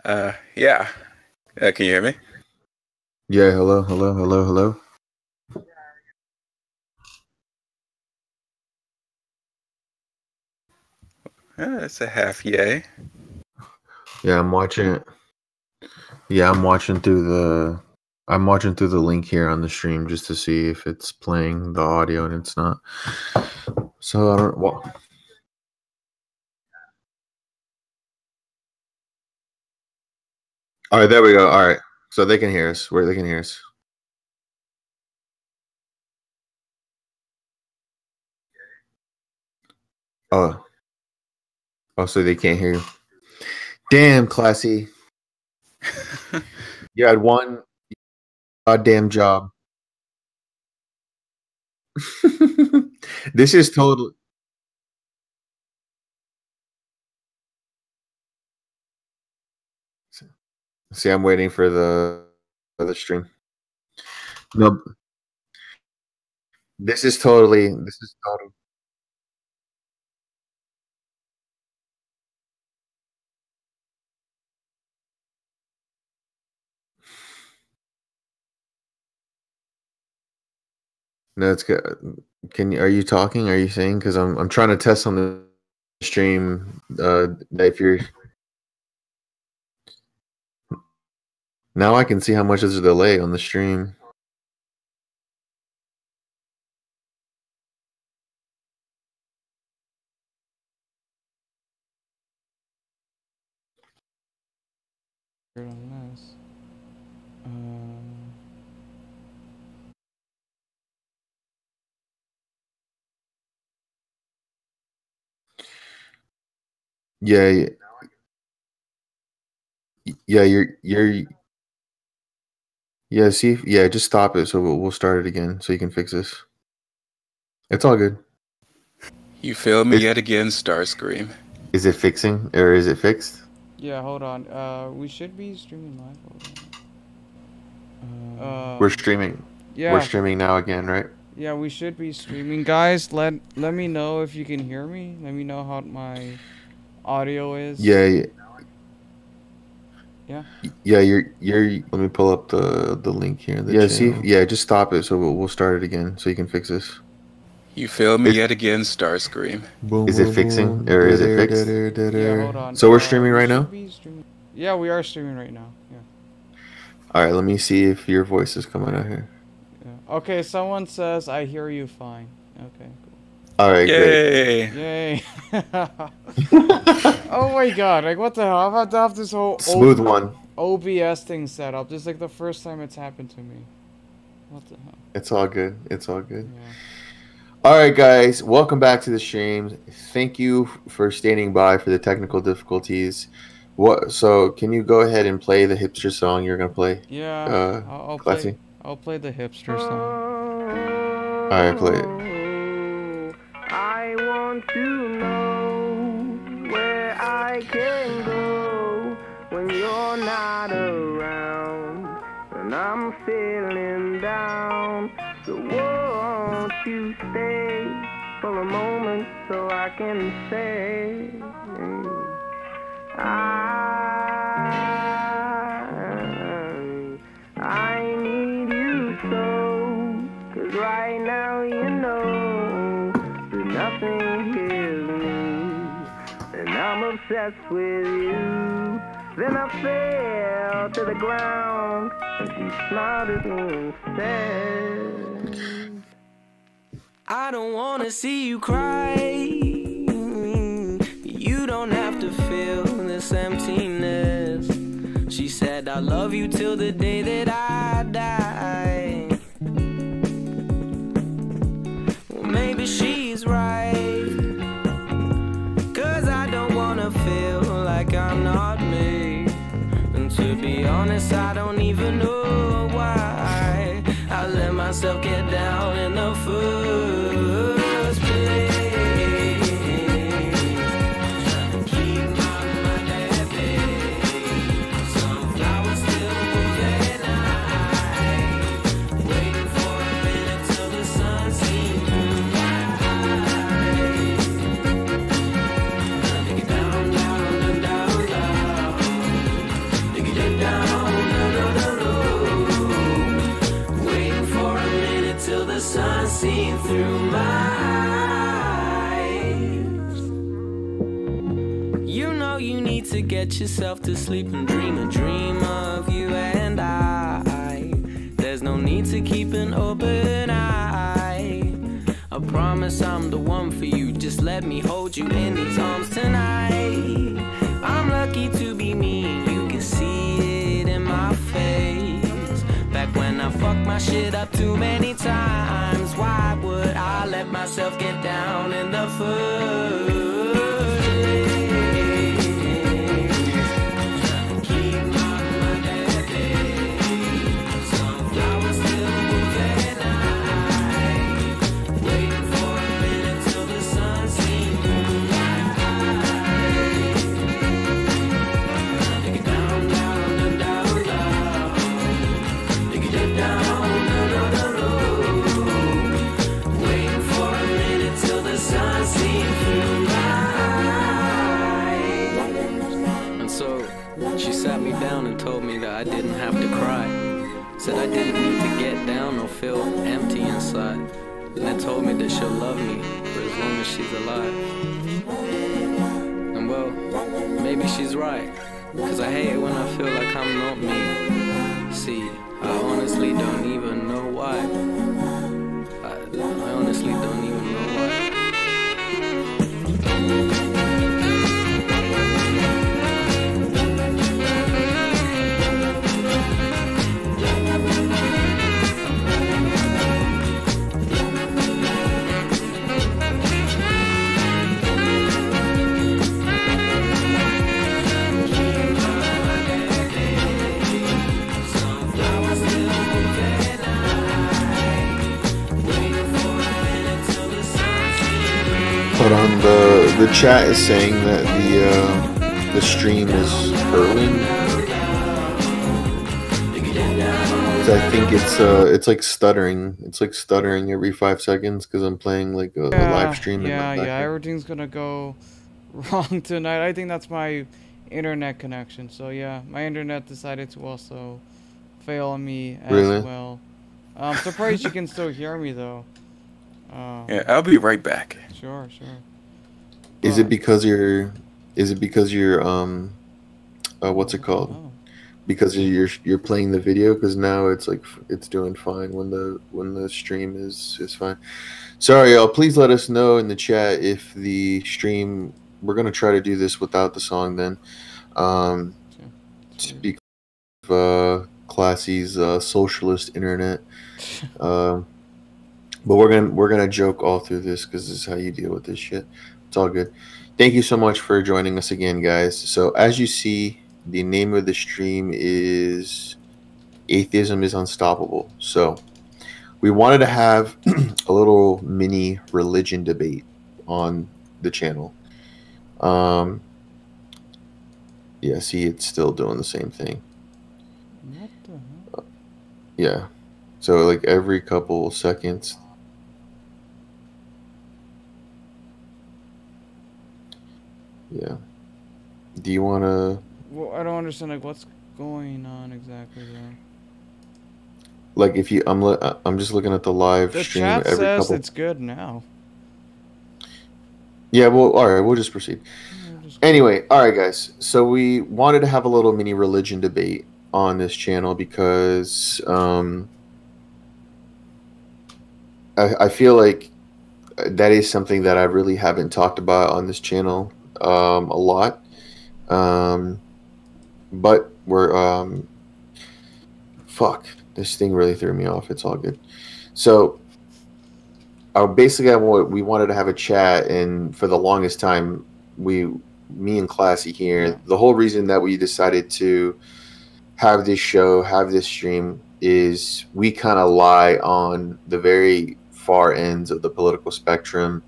Yeah. Can you hear me? Yeah, hello. It's a half yay. Yeah, I'm watching it. Yeah, I'm watching through the link here on the stream just to see if it's playing the audio, and it's not. So I don't. Well, all right, there we go. All right, so they can hear us. Where they can hear us. Oh, so they can't hear you. Damn, Classy. You had one goddamn job. This is totally. See, I'm waiting for the stream. No, this is totally. No, it's good. Are you talking? Are you saying? Because I'm trying to test on the stream. If you're now, I can see how much is a delay on the stream. Yeah, yeah, you're yeah. See, yeah, just stop it. So we'll start it again, so you can fix this. It's all good. You failed me yet again, Starscream. Is it fixing or is it fixed? Yeah, hold on. We should be streaming live. We're streaming. Yeah. We're streaming now again, right? Yeah, we should be streaming. Guys, let me know if you can hear me. Let me know how my audio is. Yeah. Yeah. Yeah, you're. Let me pull up the link here. Yeah, see, yeah, just stop it. So we'll start it again, so you can fix this. You failed me yet again, Starscream. Is it fixing or is it fixed? Yeah, hold on. So we're streaming right now? Yeah, we are streaming right now. Yeah. All right, let me see if your voice is coming out here. Yeah. Okay, someone says I hear you fine. Okay, cool. All right, Yay. great. Yay. Oh my god, like what the hell? I've had to have this whole smooth one OBS thing set up. This is like the first time it's happened to me. What the hell? It's all good. It's all good. Yeah. All right, guys, welcome back to the stream. Thank you for standing by for the technical difficulties. So can you go ahead and play the hipster song you're gonna play? Yeah, I'll Classy. I'll play the hipster song. All right, play it. I want to know where I can go when you're not around, when I'm feeling down. So won't you stay for a moment so I can say I need you so, 'cause right now you know that nothing heals me, and I'm obsessed with you. Then I fell to the ground, and she smiled at me and said, I don't wanna see you cry. You don't have to feel this emptiness. She said, I love you till the day that I die. Well, maybe she's right, 'cause I don't wanna feel like I'm not me. And to be honest, I don't even know why I let myself get down in the first place. through my eyes. You know you need to get yourself to sleep and dream a dream of you and I. There's no need to keep an open eye. I promise I'm the one for you. Just let me hold you in these arms tonight. I'm lucky to be me, you can see it in my face. Back when I fucked my shit up too many times, why would I let myself get down in the first place? Keep my mind at bay. Sunflowers still move at night. Waiting for a minute till the sun seems through my eyes. Take it down, down, down, down, down. Take it down, down, down, down, down. Waiting for a minute till the sun seems through my eyes. And so she sat me down and told me that I didn't have to cry. Said I didn't need to get down or feel empty inside. And then told me that she'll love me for as long as she's alive. And well, maybe she's right. Cause I hate it when I feel like I'm not me. See, I honestly don't even know why. I honestly don't even know why. Hold on, the chat is saying that the stream is hurling. I think it's like stuttering. It's like stuttering every 5 seconds because I'm playing like a live stream. Yeah, everything's gonna go wrong tonight. I think that's my internet connection. So yeah, my internet decided to also fail on me as well. I'm surprised you can still hear me though. Yeah, I'll be right back. Sure. Is it because you're what's it called? Oh. Because you're playing the video, because now it's like it's doing fine when the stream is fine. Sorry, y'all. Please let us know in the chat if the stream. We're gonna try to do this without the song then. Speak of Classy's socialist internet. But we're gonna joke all through this because this is how you deal with this shit. It's all good. Thank you so much for joining us again, guys. So as you see, the name of the stream is Atheism is Unstoppable. So we wanted to have a little mini religion debate on the channel. Yeah, see, it's still doing the same thing. What the hell? Yeah. So like every couple seconds. Yeah. Do you want to... Well, I don't understand, like, what's going on exactly there. Like, if you... I'm just looking at the live stream. The chat every says couple... it's good now. Yeah, well, all right, we'll just proceed. Anyway, all right, guys. So we wanted to have a little mini religion debate on this channel because I feel like that is something that I really haven't talked about on this channel a lot. But we're fuck, this thing really threw me off. It's all good. So basically we wanted to have a chat, and for the longest time me and Classy here, the whole reason that we decided to have this show, have this stream, is we kind of lie on the very far ends of the political spectrum.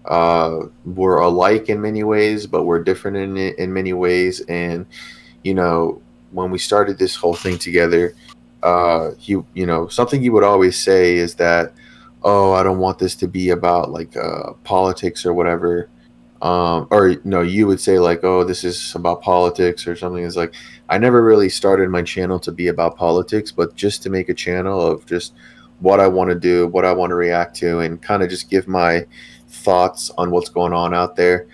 We're alike in many ways, but we're different in many ways. And, you know, when we started this whole thing together, you know, something you would always say is that, oh, I don't want this to be about like politics or whatever. Or no, you would say like, oh, this is about politics or something. It's like, I never really started my channel to be about politics, but just to make a channel of just what I want to do, what I want to react to, and kind of just give my thoughts on what's going on out there.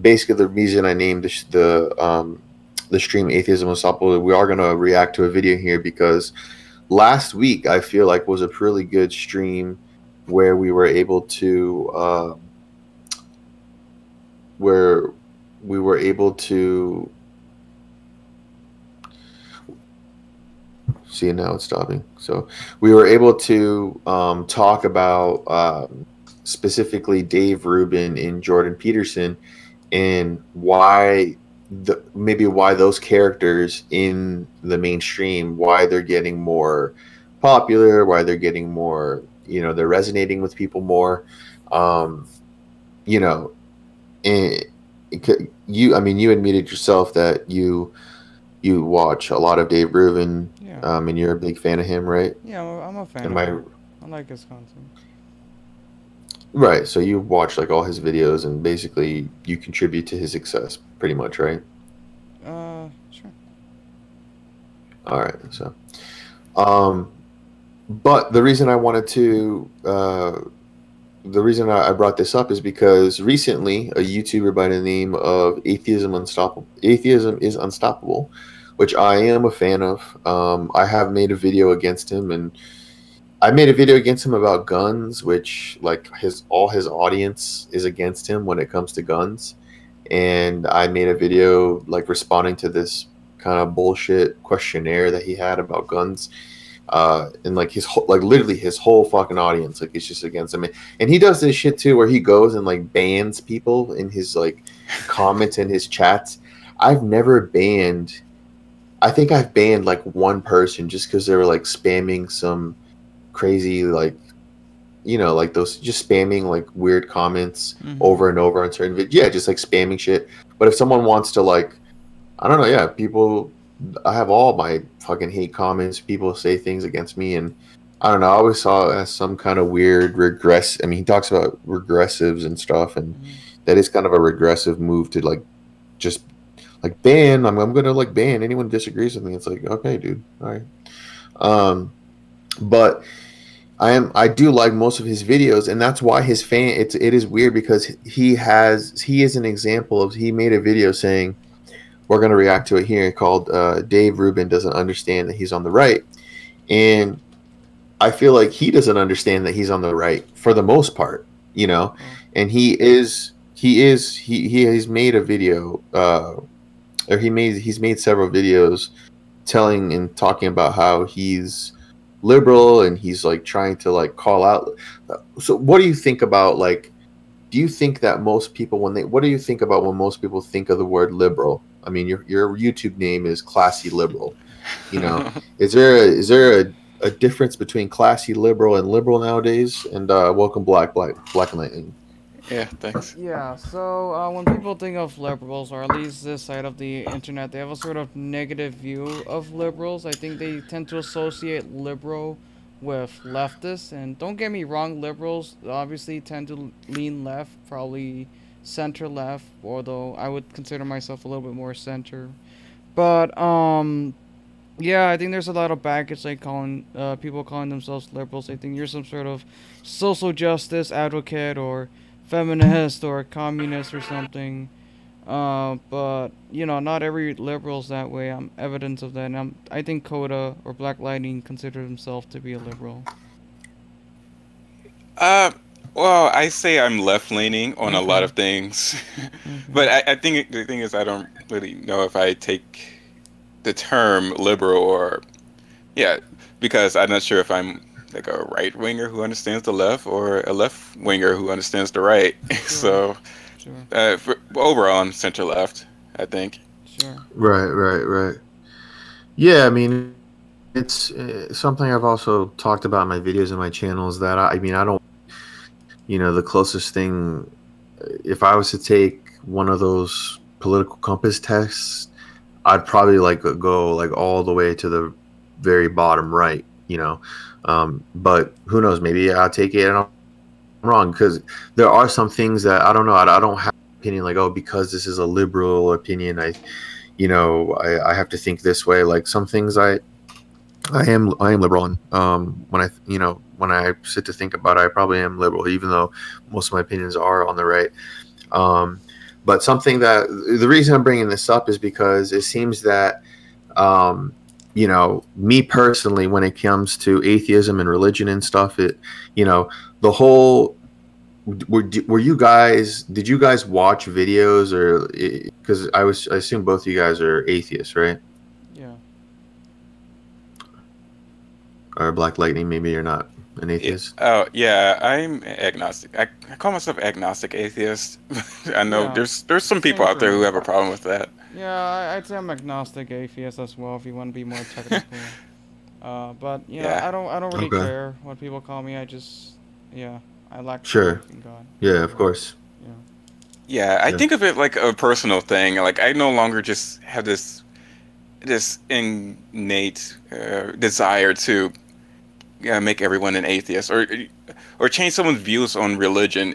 Basically, the reason I named the stream Atheism Unstoppable, we are going to react to a video here because last week I feel like was a really good stream where we were able to see, now it's stopping. So we were able to talk about specifically Dave Rubin and Jordan Peterson and why why those characters in the mainstream, why they're getting more popular, why they're getting more, they're resonating with people more. And you admitted yourself that you watch a lot of Dave Rubin, and you're a big fan of him, right? Yeah, I'm a fan. I like his content. Right, so you watch like all his videos, and basically you contribute to his success, pretty much, right? Sure. All right, so, but the reason I wanted to, the reason I brought this up is because recently a YouTuber by the name of Atheism is Unstoppable, which I am a fan of. I have made a video against him, and I made a video against him about guns, which like all his audience is against him when it comes to guns. And I made a video like responding to this kind of bullshit questionnaire that he had about guns. And like literally his whole fucking audience, like, it's just against him. And he does this shit too, where he goes and like bans people in his like comments and his chats. I think I've banned like one person just because they were like spamming some crazy, like, like those, just spamming like weird comments over and over on certain videos. Yeah, just like spamming shit. But if someone wants to, like, I don't know, yeah, people, I have all my fucking hate comments. People say things against me, and I don't know, I always saw it as some kind of weird regress. I mean, he talks about regressives and stuff, and that is kind of a regressive move to like just like ban. I'm gonna like ban anyone who disagrees with me. It's like, okay, dude, all right. But I do like most of his videos, and that's why his fan. It is weird because he is an example of, he made a video saying, we're going to react to it here, called Dave Rubin Doesn't Understand That He's on the Right. And I feel like he doesn't understand that he's on the right for the most part, and he's made a video, or he's made several videos telling and talking about how he's liberal, and he's like trying to like call out. So what do you think about, like, do you think that most people, what do you think about when most people think of the word liberal? I mean, your YouTube name is Classy Liberal. Is there a difference between classy liberal and liberal nowadays? And welcome Black Lightning. Yeah, thanks. Yeah, so when people think of liberals, or at least this side of the internet, they have a sort of negative view of liberals. I think they tend to associate liberal with leftists, and don't get me wrong, liberals obviously tend to lean left, probably center left, although I would consider myself a little bit more center. But yeah, I think there's a lot of baggage, like people calling themselves liberals. I think you're some sort of social justice advocate, or feminist, or communist, or something. But not every liberal's that way. I'm evidence of that, and I think Coda or Black Lightning consider himself to be a liberal. Well, I say I'm left-leaning on a lot of things, but I think the thing is, I don't really know if I take the term liberal, or because I'm not sure if I'm like a right-winger who understands the left, or a left-winger who understands the right. Sure. So overall, I'm center-left, I think. Sure. Right. Yeah, I mean, it's something I've also talked about in my videos and my channels, that I don't, the closest thing, if I was to take one of those political compass tests, I'd probably like go like all the way to the very bottom right, but who knows, maybe I'll take it and I'm wrong, because there are some things that I don't know, I don't have an opinion like, oh, because this is a liberal opinion, I have to think this way. Like some things I am liberal, and when I sit to think about it, I probably am liberal, even though most of my opinions are on the right. Um, but something that the reason I'm bringing this up is because it seems that me personally, when it comes to atheism and religion and stuff, the whole were you guys did you guys watch videos or because I assume both of you guys are atheists, right? Yeah. Or Black Lightning, maybe you're not an atheist. Oh yeah, I'm agnostic. I call myself agnostic atheist. I know Yeah. there's some people Same out there for who me. have a problem with that. Yeah, I'd say I'm agnostic atheist as well if you want to be more technical. But Yeah. I don't really Okay. care what people call me. I lack Sure. faith in God. Yeah, of course. Yeah. Yeah, I Yeah. think of it like a personal thing. Like I no longer just have this innate desire to make everyone an atheist or change someone's views on religion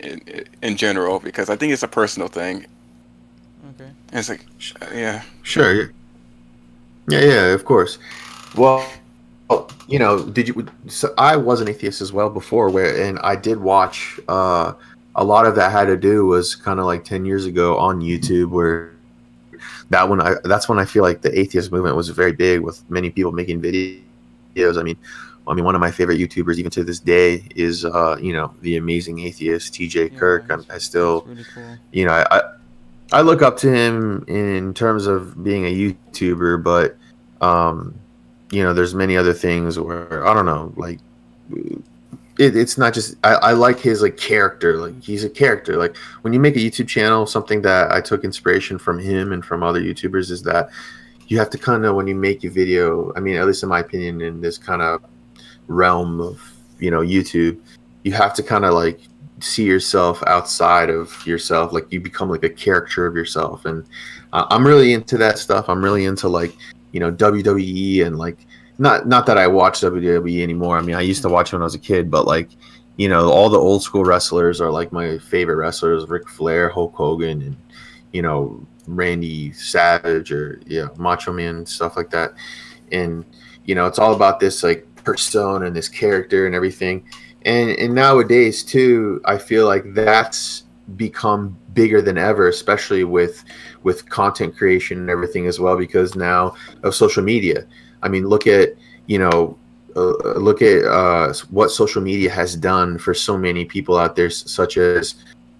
in general, because I think it's a personal thing. Okay. And it's like, yeah, Sure. Yeah, of course. Well, did you? So I was an atheist as well before, and I did watch. A lot of that had to do was kind of like 10 years ago on YouTube, where that's when I feel like the atheist movement was very big, with many people making videos. I mean, one of my favorite YouTubers, even to this day, is the amazing atheist TJ Kirk. I still, He's really cool. I look up to him in terms of being a YouTuber, but there's many other things where I don't know, like it's not just I like his like character, like he's a character. Like when you make a YouTube channel, something that I took inspiration from him and from other YouTubers is that you have to kind of, when you make a video, I mean, at least in my opinion, in this kind of realm of YouTube, you have to kind of like see yourself outside of yourself, like you become like a character of yourself. And I'm really into that stuff. I'm really into like WWE, and like not that I watch WWE anymore. I mean, I used to watch it when I was a kid, but like all the old school wrestlers are like my favorite wrestlers: Ric Flair, Hulk Hogan, and Randy Savage, or Macho Man, stuff like that. And it's all about this like persona and this character and everything. And nowadays too, I feel like that's become bigger than ever, especially with content creation and everything as well, because now of social media. I mean, look at what social media has done for so many people out there, such as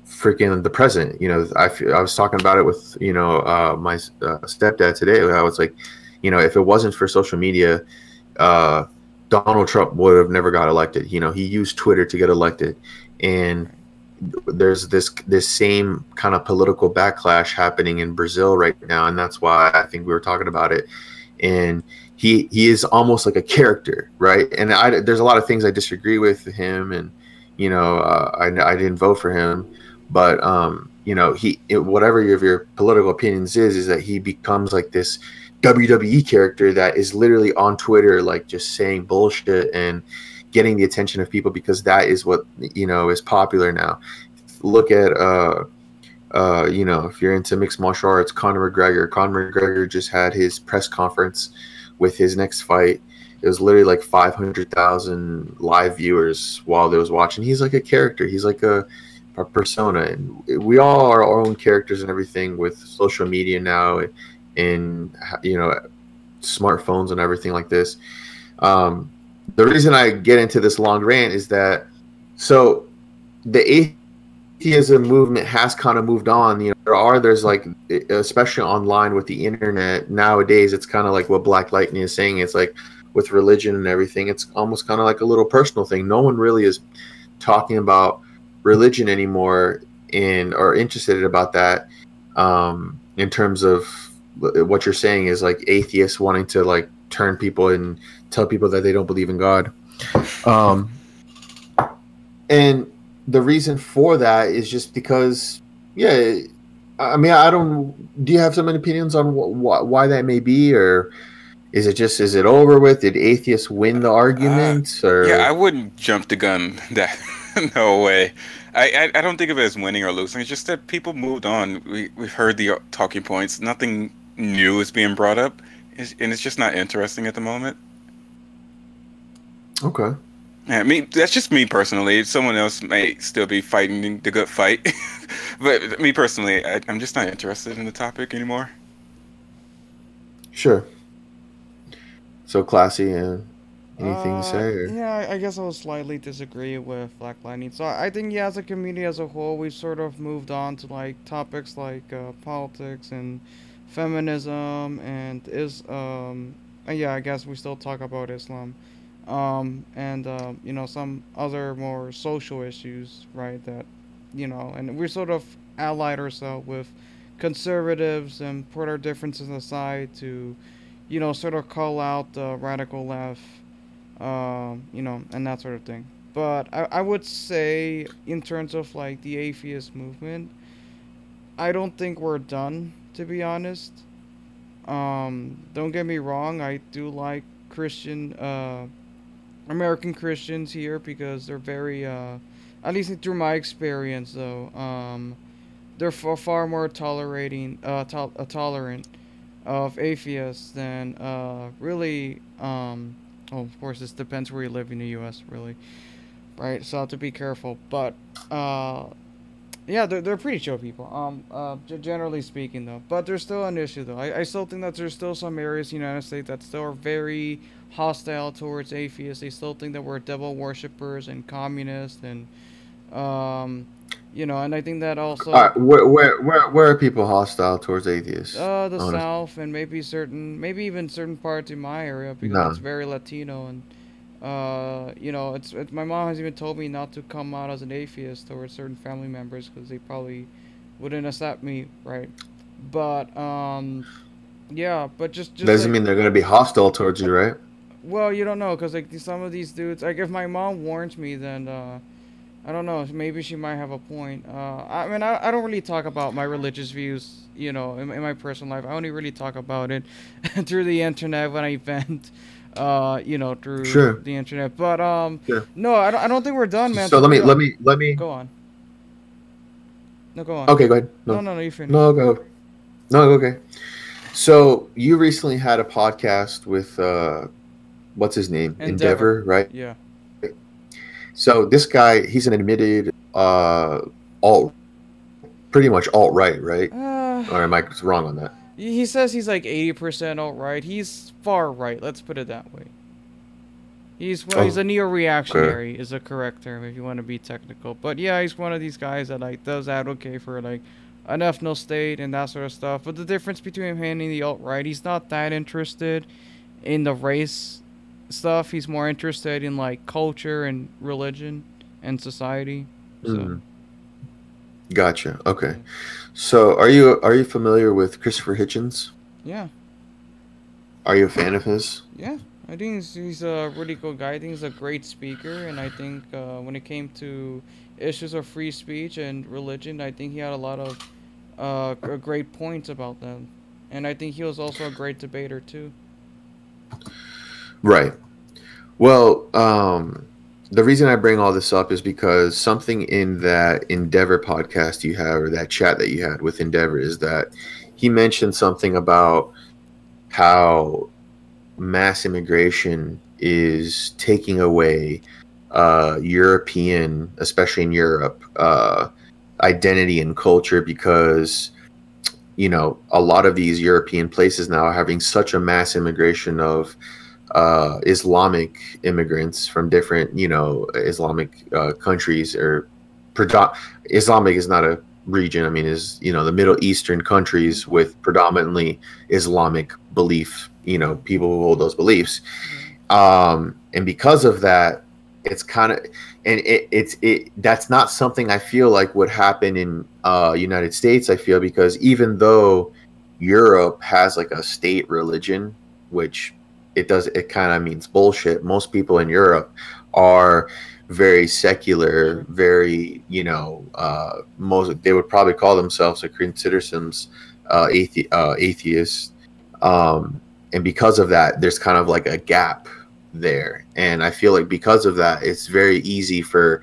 freaking the president. I was talking about it with my stepdad today. I was like, if it wasn't for social media, Donald Trump would have never got elected. He used Twitter to get elected, and there's this same kind of political backlash happening in Brazil right now, and that's why I think we were talking about it. And he is almost like a character, right? And there's a lot of things I disagree with him, and I didn't vote for him, but whatever your political opinions is that he becomes like this WWE character that is literally on Twitter, like just saying bullshit and getting the attention of people, because that is what is popular now. Look at if you're into mixed martial arts, Conor McGregor just had his press conference with his next fight. It was literally like 500,000 live viewers while they was watching. He's like a character. He's like a persona, and we all are our own characters and everything with social media now, and smartphones and everything like this. The reason I get into this long rant is that the atheism movement has kind of moved on. There's like, especially online with the internet nowadays, it's kind of like what Black Lightning is saying. It's like with religion and everything, it's almost kind of like a little personal thing. No one really is talking about religion anymore or interested about that. In terms of what you're saying is like atheists wanting to like turn people and tell people that they don't believe in God. And the reason for that is just because, I mean, do you have some opinions on why that may be, or is it over with? Did atheists win the argument? I wouldn't jump the gun that no way. I don't think of it as winning or losing. It's just that people moved on. We've heard the talking points. Nothing new is being brought up, and it's just not interesting at the moment. Okay. Yeah, that's just me personally. Someone else may still be fighting the good fight, but me personally, I'm just not interested in the topic anymore. Sure. So classy, and anything to say? Or? Yeah, I guess I will slightly disagree with Black Lightning. So I think, yeah, as a community as a whole, we've sort of moved on to like topics like politics and feminism and yeah, I guess we still talk about Islam, and you know, some other more social issues, right? That, you know, and we sort of allied ourselves with conservatives and put our differences aside to, you know, sort of call out the radical left, you know, and that sort of thing. But I would say, in terms of like the atheist movement, I don't think we're done, to be honest. Don't get me wrong, I do like Christian, American Christians here because they're very, at least through my experience, though, they're far more tolerant of atheists than really. Oh, of course, this depends where you live in the U.S. Really, right? So I have to be careful. But yeah, they're pretty chill people. Generally speaking, though. But there's still an issue, though. I still think that there's still some areas in the United States that still are very hostile towards atheists. They still think that we're devil worshippers and communists and you know, and I think that also. Where are people hostile towards atheists? The South and maybe even certain parts in my area because it's very Latino and, you know, it's my mom has even told me not to come out as an atheist towards certain family members because they probably wouldn't accept me, right? But yeah, but just doesn't mean they're gonna be hostile towards you, right? Well, you don't know because like some of these dudes, like if my mom warns me, then I don't know. Maybe she might have a point. I mean, I don't really talk about my religious views, you know, in my personal life. I only really talk about it through the internet when I vent, you know, through the internet. But no, I don't think we're done, man. So let me go on. No, go on. Okay, go ahead. No, you finish. No, go. No, okay. So you recently had a podcast with what's his name? Endeavor, right? Yeah. So this guy, he's an admitted pretty much alt-right, right? Or am I wrong on that? He says he's like 80% alt-right. He's far right. Let's put it that way. He's a neo-reactionary is a correct term if you want to be technical. But yeah, he's one of these guys that like does advocate for like an ethno state and that sort of stuff. But the difference between him and the alt-right, he's not that interested in the race stuff. He's more interested in like culture and religion and society. So. Gotcha. Okay. So are you familiar with Christopher Hitchens? Yeah. Are you a fan of his? Yeah, I think he's a really cool guy. I think he's a great speaker, and I think when it came to issues of free speech and religion, I think he had a lot of great points about them, and I think he was also a great debater too. Right. Well, the reason I bring all this up is because something in that Endeavor podcast you had, or that chat that you had with Endeavor, is that he mentioned something about how mass immigration is taking away European, especially in Europe, identity and culture, because, you know, a lot of these European places now are having such a mass immigration of Islamic immigrants from different, you know, Islamic countries, or Islamic is not a region. I mean, is, you know, the Middle Eastern countries with predominantly Islamic belief, you know, people who hold those beliefs. And because of that, it's kind of, and that's not something I feel like would happen in United States, I feel, because even though Europe has like a state religion, which it kind of means bullshit. Most people in Europe are very secular, very, you know, they would probably call themselves or consider themselves atheists. And because of that, there's kind of like a gap there. And I feel like because of that, it's very easy for,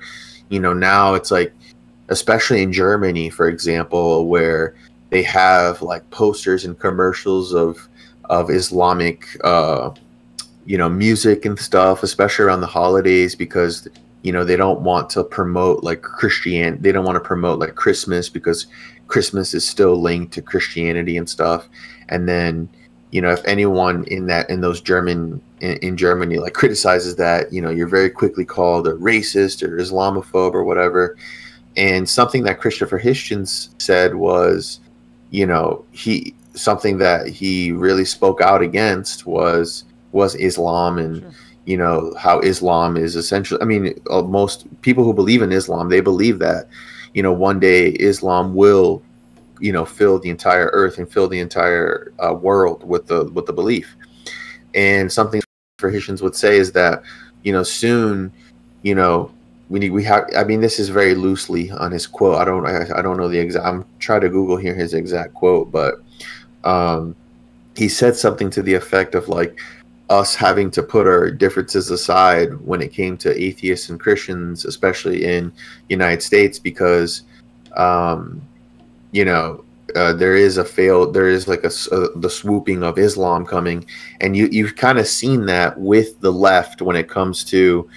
you know, now it's like, especially in Germany, for example, where they have like posters and commercials of Islamic music and stuff, especially around the holidays, because they don't want to promote like Christian. They don't want to promote like Christmas because Christmas is still linked to Christianity and stuff. And then, if anyone in Germany like criticizes that, you're very quickly called a racist or Islamophobe or whatever. And something that Christopher Hitchens said was, something that he really spoke out against was Islam, and how Islam is essentially. I mean, most people who believe in Islam, they believe that one day Islam will fill the entire earth and fill the entire world with the belief. And something for Hitchens would say is that soon we have. I mean, this is very loosely on his quote. I don't know the exact. I'm trying to Google here his exact quote, but he said something to the effect of like us having to put our differences aside when it came to atheists and Christians, especially in United States, because there is like the swooping of Islam coming, and you've kind of seen that with the left when it comes to,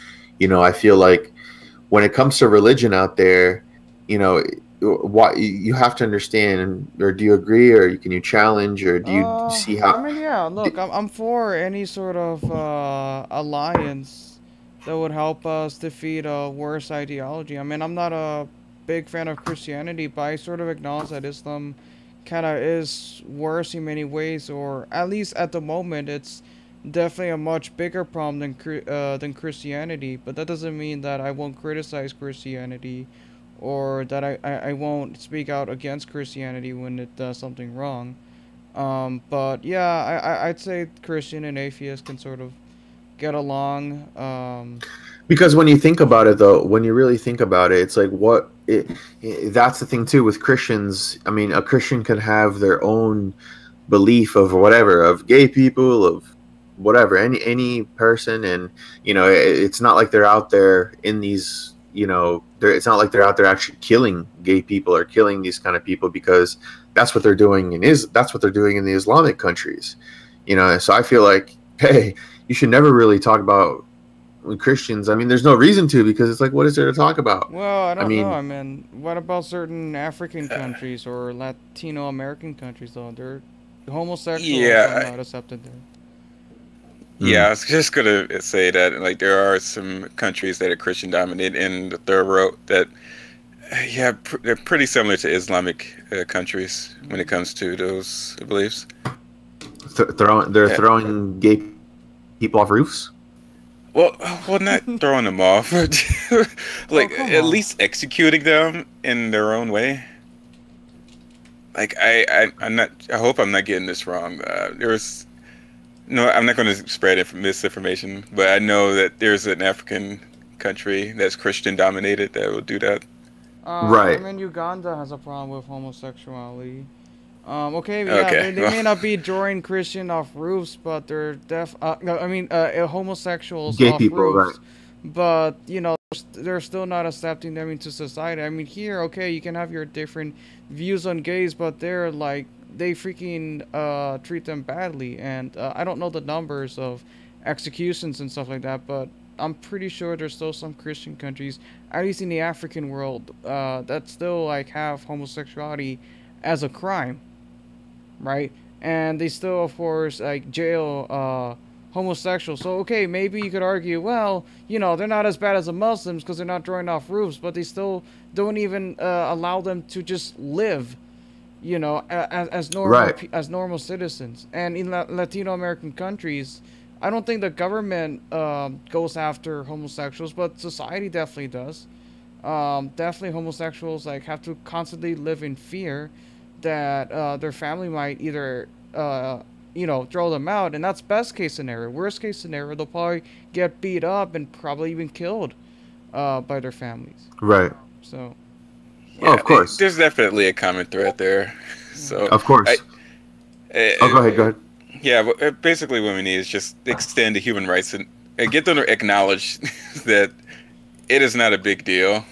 I feel like when it comes to religion out there, what you have to understand, or do you agree, or can you challenge, or do you see how? I mean, yeah. Look, I'm for any sort of alliance that would help us defeat a worse ideology. I mean, I'm not a big fan of Christianity, but I sort of acknowledge that Islam kind of is worse in many ways, or at least at the moment, it's definitely a much bigger problem than Christianity. But that doesn't mean that I won't criticize Christianity, or that I won't speak out against Christianity when it does something wrong. But yeah, I'd say Christian and atheist can sort of get along. Because when you think about it, though, when you really think about it, it's like that's the thing too with Christians. I mean, a Christian can have their own belief of whatever, of gay people, of whatever, any person, and it's not like they're out there in these, it's not like they're out there actually killing gay people or killing these kind of people, because that's what they're doing in the Islamic countries, So I feel like, hey, you should never really talk about Christians. I mean, there's no reason to, because it's like, what is there to talk about? Well, I don't know. I mean, what about certain African countries or Latino American countries, though? They're homosexuals are not accepted there. Yeah, I was just gonna say that, like, there are some countries that are Christian dominated in the third world that, they're pretty similar to Islamic countries when it comes to those beliefs. They're throwing gay people off roofs. Well, not throwing them off, like at least executing them in their own way. Like I'm not. I hope I'm not getting this wrong. No, I'm not going to spread misinformation, but I know that there's an African country that's Christian dominated that will do that. Right. I mean, Uganda has a problem with homosexuality. They may not be drawing Christian off roofs, but they're homosexuals gay off people, roofs. right. But they're still not accepting them into society. I mean, here, okay, you can have your different views on gays, but they're like, they freaking treat them badly. And I don't know the numbers of executions and stuff like that, but I'm pretty sure there's still some Christian countries, at least in the African world, that still like have homosexuality as a crime, right? And they still, of course, like jail homosexuals. So okay, maybe you could argue, well, they're not as bad as the Muslims because they're not drawing off roofs, but they still don't even allow them to just live, as normal, right, as normal citizens. And in Latino American countries, I don't think the government goes after homosexuals, but society definitely does. Definitely homosexuals like have to constantly live in fear that their family might either throw them out, and that's best case scenario. Worst case scenario, they'll probably get beat up and probably even killed by their families. Right. So yeah, of course, there's definitely a common thread there. So of course, go ahead. Yeah, but basically what we need is just extend the human rights and get them to acknowledge that it is not a big deal.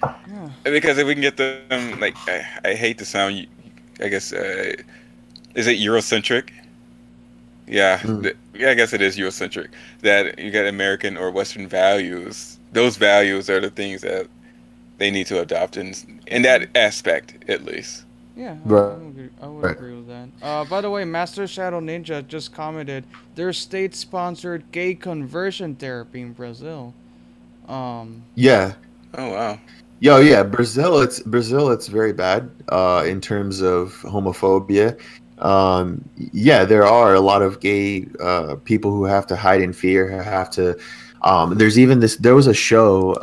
Yeah. Because if we can get them, like, I hate to sound, I guess, is it Eurocentric? Yeah, Mm. yeah, I guess it is Eurocentric. That you got American or Western values. Those values are the things that they need to adopt in that aspect, at least. Yeah, Right. I would agree with that. By the way, Master Shadow Ninja just commented there's state-sponsored gay conversion therapy in Brazil. Yeah. Oh wow. Yeah, Brazil. It's very bad in terms of homophobia. Yeah, there are a lot of gay people who have to hide in fear, who have to. There's even this. There was a show.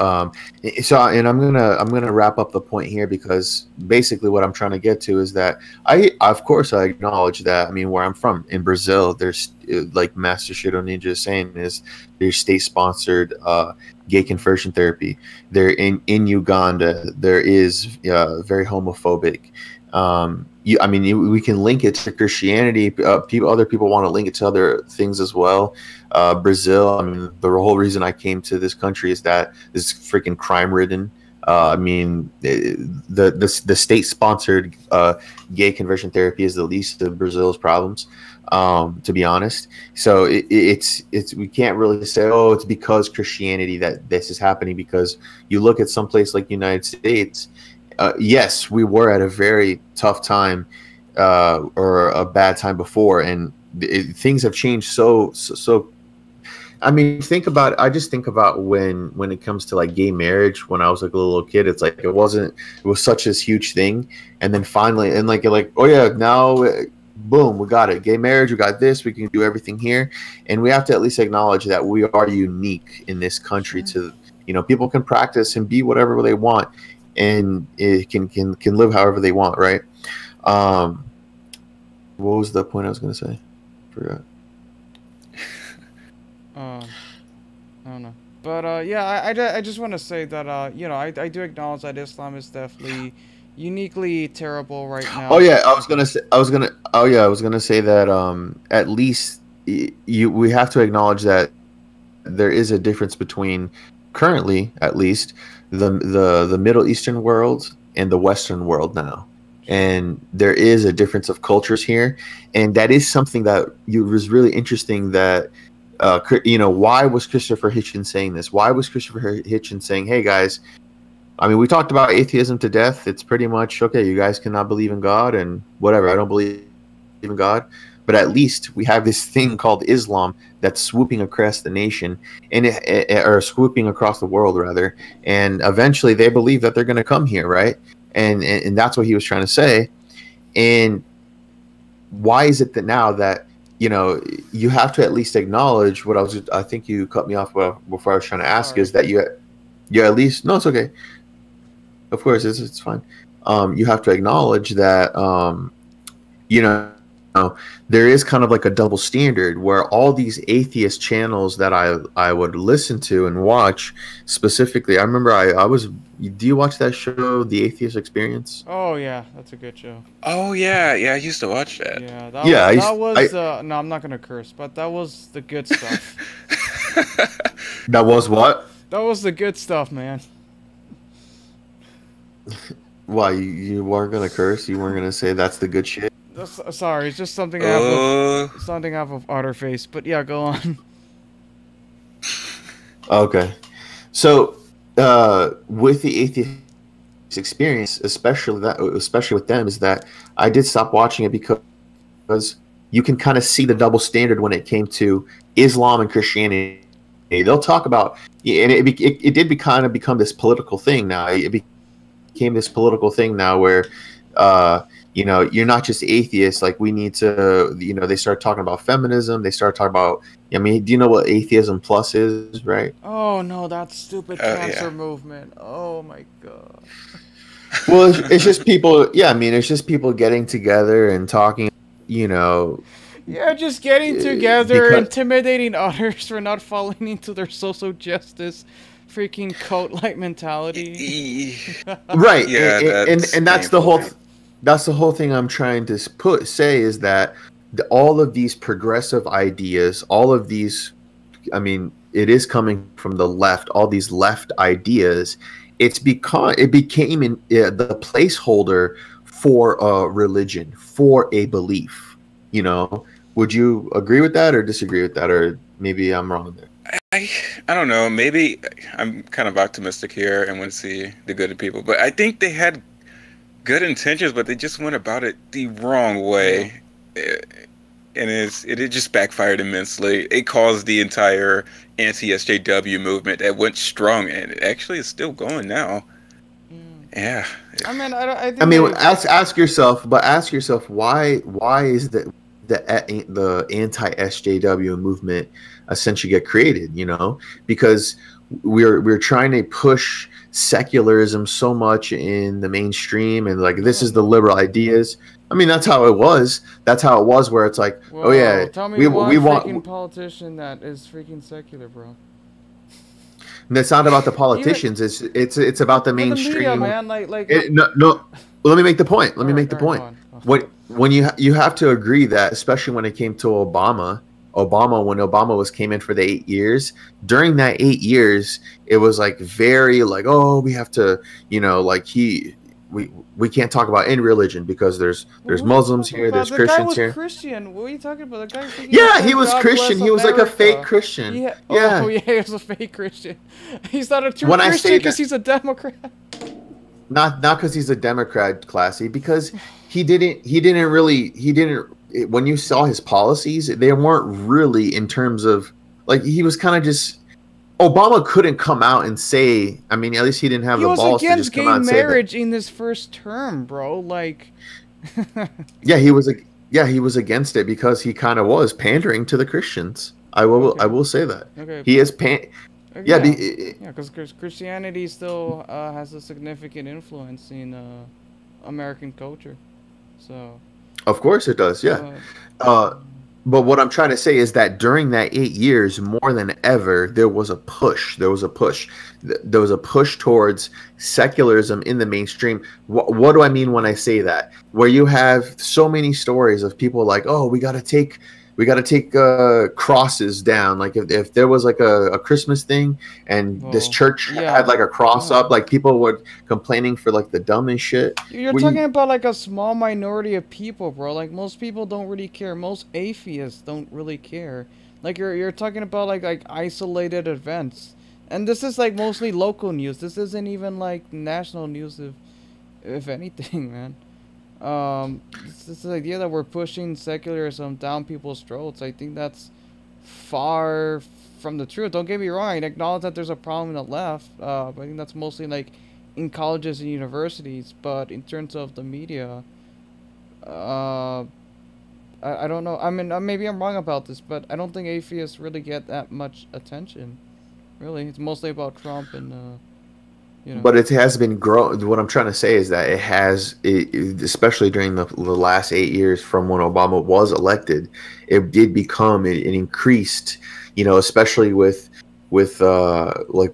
And I'm gonna wrap up the point here because basically what I'm trying to get to is that of course I acknowledge that. I mean, where I'm from in Brazil, there's like Master Shadow Ninja is saying is there's state sponsored gay conversion therapy. There in Uganda, there is very homophobic. We can link it to Christianity. Other people want to link it to other things as well. Brazil. I mean, the whole reason I came to this country is that it's freaking crime ridden. The state sponsored gay conversion therapy is the least of Brazil's problems. To be honest, so it's we can't really say, oh, it's because Christianity that this is happening, because you look at some place like United States. Yes, we were at a very tough time or a bad time before, and things have changed so. I mean, I just think about when it comes to like gay marriage. When I was like a little kid, it's like it was such this huge thing, and then finally, and like you're like, oh yeah, now boom, we got it. Gay marriage, we got this. We can do everything here, and we have to at least acknowledge that we are unique in this country. To people can practice and be whatever they want, and it can live however they want, right? What was the point I was going to say? Forgot. I don't know. But yeah, I just want to say that I do acknowledge that Islam is definitely uniquely terrible right now. Oh yeah, I was gonna say that at least we have to acknowledge that there is a difference between currently, at least, the Middle Eastern world and the Western world now. And there is a difference of cultures here, and that is something that was really interesting. That why was Christopher Hitchens saying this? Why was Christopher Hitchens saying, "Hey guys, I mean, we talked about atheism to death. It's pretty much okay. You guys cannot believe in God and whatever. I don't believe in God, but at least we have this thing called Islam that's swooping across the nation or swooping across the world rather. And eventually, they believe that they're going to come here, right? And that's what he was trying to say. And why is it that now that you have to at least acknowledge what I think you cut me off before I was trying to ask is that you at least no, it's okay. Of course, it's fine. You have to acknowledge that there is kind of like a double standard where all these atheist channels that I would listen to and watch specifically. I remember I was. Do you watch that show, The Atheist Experience? Oh yeah, that's a good show. Oh yeah, I used to watch that. Yeah, no, I'm not gonna curse, but that was the good stuff. That was what? That was the good stuff, man. Why you weren't gonna curse? You weren't gonna say that's the good shit? Sorry, it's just something out of utter face. But yeah, go on. Okay, so with the atheist experience, especially with them, is that I did stop watching it because you can kind of see the double standard when it came to Islam and Christianity. They'll talk about, and it did become this political thing now. It became this political thing now where you're not just atheists. Like we need to, they start talking about feminism. They start talking about, I mean, do you know what Atheism Plus is, right? Oh no, that stupid cancer movement. Oh my god. Well, it's just people. Yeah, I mean, it's just people getting together and talking. Yeah, just getting together, intimidating others for not falling into their social justice freaking cult-like mentality. Right. Yeah, and that's the whole thing I'm trying to say is that all of these progressive ideas, all of these, I mean, it is coming from the left, all these left ideas, it became the placeholder for a religion, for a belief. Would you agree with that or disagree with that, or maybe I'm wrong there? I don't know. Maybe I'm kind of optimistic here and want to see the good in people, but I think they had good intentions, but they just went about it the wrong way, and it just backfired immensely. It caused the entire anti-SJW movement that went strong, and it actually is still going now. Yeah. I mean, I think ask yourself why is the anti-SJW movement essentially get created? You know, because we're trying to push secularism so much in the mainstream, and like this is the liberal ideas. I mean, that's how it was. That's how it was, where it's like, Whoa, oh yeah, tell me we one want freaking politician that is freaking secular, bro. And it's not about the politicians. It's about the mainstream. The media, man. Like no. Let me make the point. Let me make the point. Go When you have to agree that, especially when it came to Obama, when Obama came in for the 8 years, during that 8 years, it was like very like, oh, we have to, you know, like we can't talk about any religion because there's Muslims here, there's Christians here. The guy was Christian. What are you talking about? The guy. Yeah, he was Christian. He was like a fake Christian. Yeah. Yeah. Oh yeah, he was a fake Christian. He's not a true Christian because he's a Democrat. Not because he's a Democrat, Classy, because he didn't when you saw his policies, they weren't really in terms of like, he was kind of just, Obama couldn't come out and say, I mean, at least he didn't have the balls to just come out and say that. He was against gay marriage in his first term, bro. Like, he was against it because he kind of was pandering to the Christians. I will say that. Okay. He is Yeah, because Christianity still has a significant influence in American culture. So. Of course it does, yeah. But what I'm trying to say is that during that 8 years, more than ever, there was a push. There was a push towards secularism in the mainstream. What do I mean when I say that? Where you have so many stories of people like, oh, we got to take crosses down. Like if there was like a Christmas thing and this church had like a cross up, like people were complaining for like the dumbest shit. You're talking about like a small minority of people, bro. Like most people don't really care. Most atheists don't really care. Like you're talking about like isolated events, and this is like mostly local news. This isn't even like national news, if anything, man. This idea that we're pushing secularism down people's throats, I think that's far from the truth. Don't get me wrong, I acknowledge that there's a problem in the left, but I think that's mostly like in colleges and universities. But in terms of the media, I don't know. I mean, maybe I'm wrong about this, but I don't think atheists really get that much attention. Really, it's mostly about Trump and you know. But it has been growing. What I'm trying to say is that it has, especially during the last 8 years from when Obama was elected, it did become an increased, you know, especially with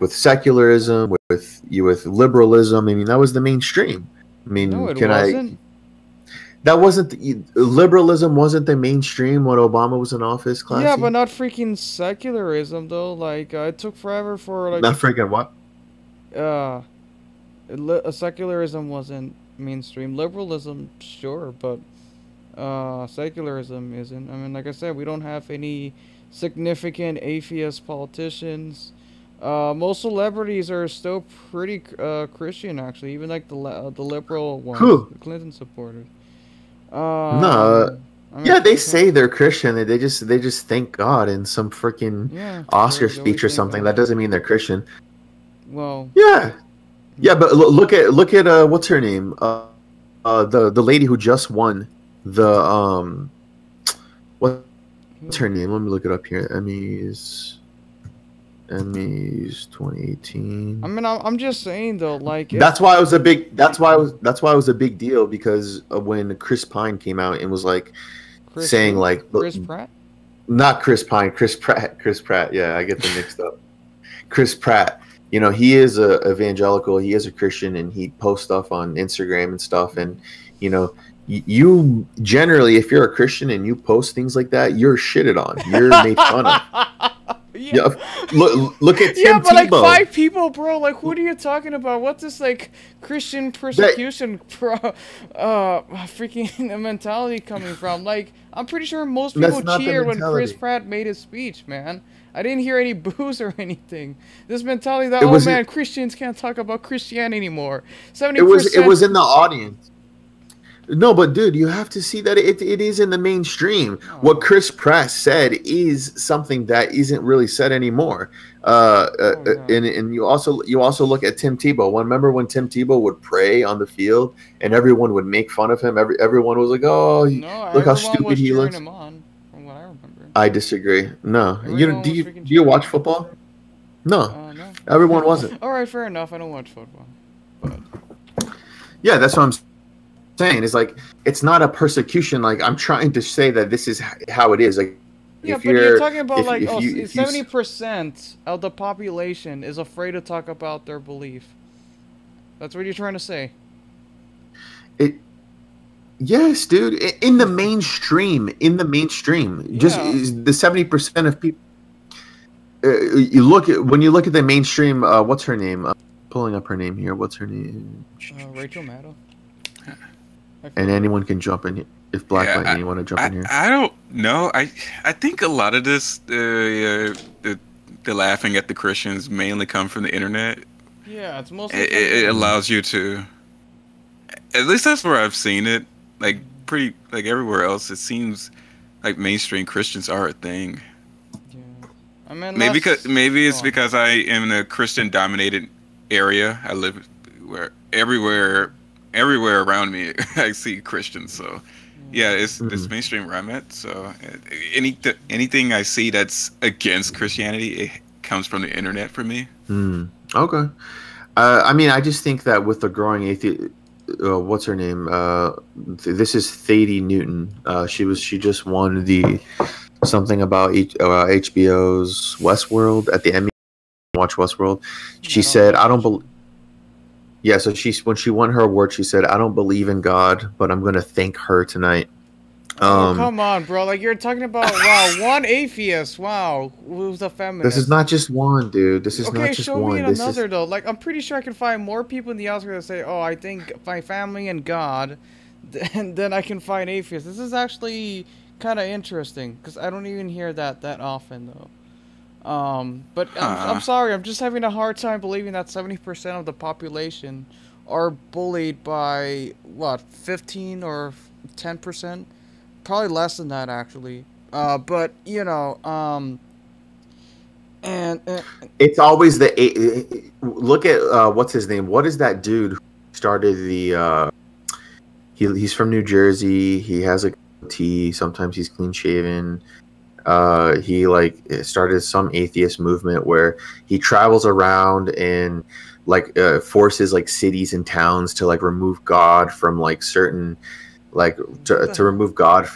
secularism, with liberalism. I mean, that was the mainstream. I mean, no, it wasn't. That wasn't liberalism. Wasn't the mainstream when Obama was in office, Classy? Yeah, but not freaking secularism though. Like it took forever for like. Not freaking what? Secularism wasn't mainstream. Liberalism, sure, but secularism isn't. I mean, like I said, we don't have any significant atheist politicians. Most celebrities are still pretty Christian, actually. Even like the liberal ones, the Clinton supporters. No. I mean, yeah, they say they're Christian. They just thank God in some freaking Oscar speech or something. That doesn't mean they're Christian. Well, yeah, but look at what's her name? The lady who just won the what's her name? Let me look it up here. Emmys 2018. I mean, I'm just saying though, like that's why it was a big deal, because when Chris Pine came out and was like saying like Chris Pratt, not Chris Pine, Chris Pratt. Yeah, I get them mixed up. Chris Pratt. You know, he is a evangelical, he is a Christian, and he posts stuff on Instagram and stuff. And, you know, you generally, if you're a Christian and you post things like that, you're shitted on. You're made fun of. Yeah, look at Tim Yeah, but like Tebow. 5 people, bro. Like, what are you talking about? What's this like Christian persecution, freaking mentality coming from? Like, I'm pretty sure most people cheered when Chris Pratt made his speech, man. I didn't hear any boos or anything. This mentality that man, Christians can't talk about Christianity anymore. 70%. It was in the audience. No, but dude, you have to see that it is in the mainstream. Oh. What Chris Pratt said is something that isn't really said anymore. And you also look at Tim Tebow. Remember when Tim Tebow would pray on the field and everyone would make fun of him? Everyone was like, "Oh, look how stupid he looks." Him on, from what I remember. I disagree. No, do you watch football? No, no. Everyone wasn't. All right, fair enough. I don't watch football, but yeah, that's what I'm saying. Is like it's not a persecution. Like I'm trying to say that this is how it is. Like yeah, but you're talking about 70% of the population is afraid to talk about their belief. That's what you're trying to say. Yes, dude. In the mainstream, just the 70% of people. When you look at the mainstream. What's her name? Pulling up her name here. What's her name? Rachel Maddow. And anyone can jump in if Black Lightning want to jump in here. I don't know. I think a lot of this the laughing at the Christians mainly come from the internet. Yeah, it's mostly it allows you to. At least that's where I've seen it. Like pretty like everywhere else, it seems like mainstream Christians are a thing. Yeah, I mean maybe it's because I am in a Christian-dominated area. I live where everywhere around me I see Christians. So yeah, it's mainstream where I'm at. So anything I see that's against Christianity, it comes from the internet for me. Okay. I mean, I just think that with the growing atheist. What's her name? This is Thady Newton. She just won the something about HBO's Westworld at the Emmy. Watch Westworld. She said, "I don't believe." Yeah, so when she won her award, she said, "I don't believe in God, but I'm going to thank her tonight." Come on, bro! Like you're talking about one atheist. Wow, who's a feminist? This is not just one, dude. This is not just one. Okay, show me another though. Like I'm pretty sure I can find more people in the Oscar that say, "Oh, I think my family and God," and then I can find atheists. This is actually kind of interesting because I don't even hear that often though. But I'm sorry, I'm just having a hard time believing that 70% of the population are bullied by what 15 or 10%. Probably less than that, actually. But you know, and it's always look at what's his name? What is that dude who started the? He's from New Jersey. He has a goatee. Sometimes he's clean shaven. He started some atheist movement where he travels around and forces cities and towns to remove God from certain. To remove God.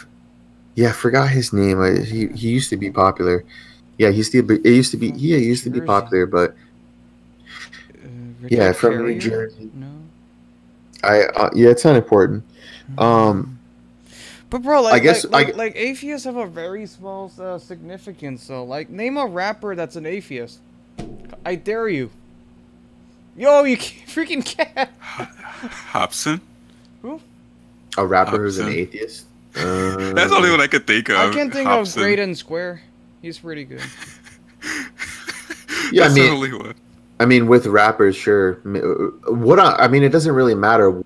Yeah, I forgot his name. He used to be popular. Yeah, he used to be popular, but yeah, from New Jersey. No. Yeah, it's not important. But bro, I guess atheists have a very small significance. So name a rapper that's an atheist. I dare you. Yo, you freaking can't. Hobson. Who? A rapper who's an atheist? That's the only one I could think of. I can think of Graydon Square. He's pretty good. Yeah, I mean, with rappers, sure. It doesn't really matter who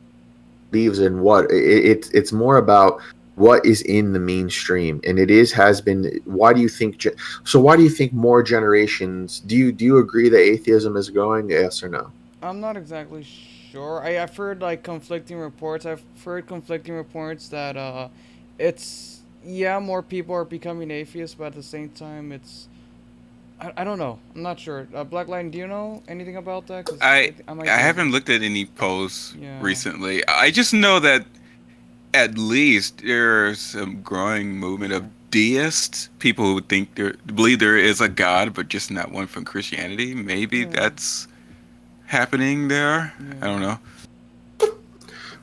believes in what. It's more about what is in the mainstream, and has been. Why do you think? Why do you think more generations? Do you agree that atheism is growing? Yes or no? I'm not exactly sure. I've heard conflicting reports. I've heard conflicting reports that it's more people are becoming atheists, but at the same time it's I don't know. I'm not sure. Black Lion, do you know anything about that? 'Cause I haven't looked at any polls recently. I just know that at least there's a growing movement of deists, people who believe there is a God, but just not one from Christianity. Maybe that's happening there. I don't know.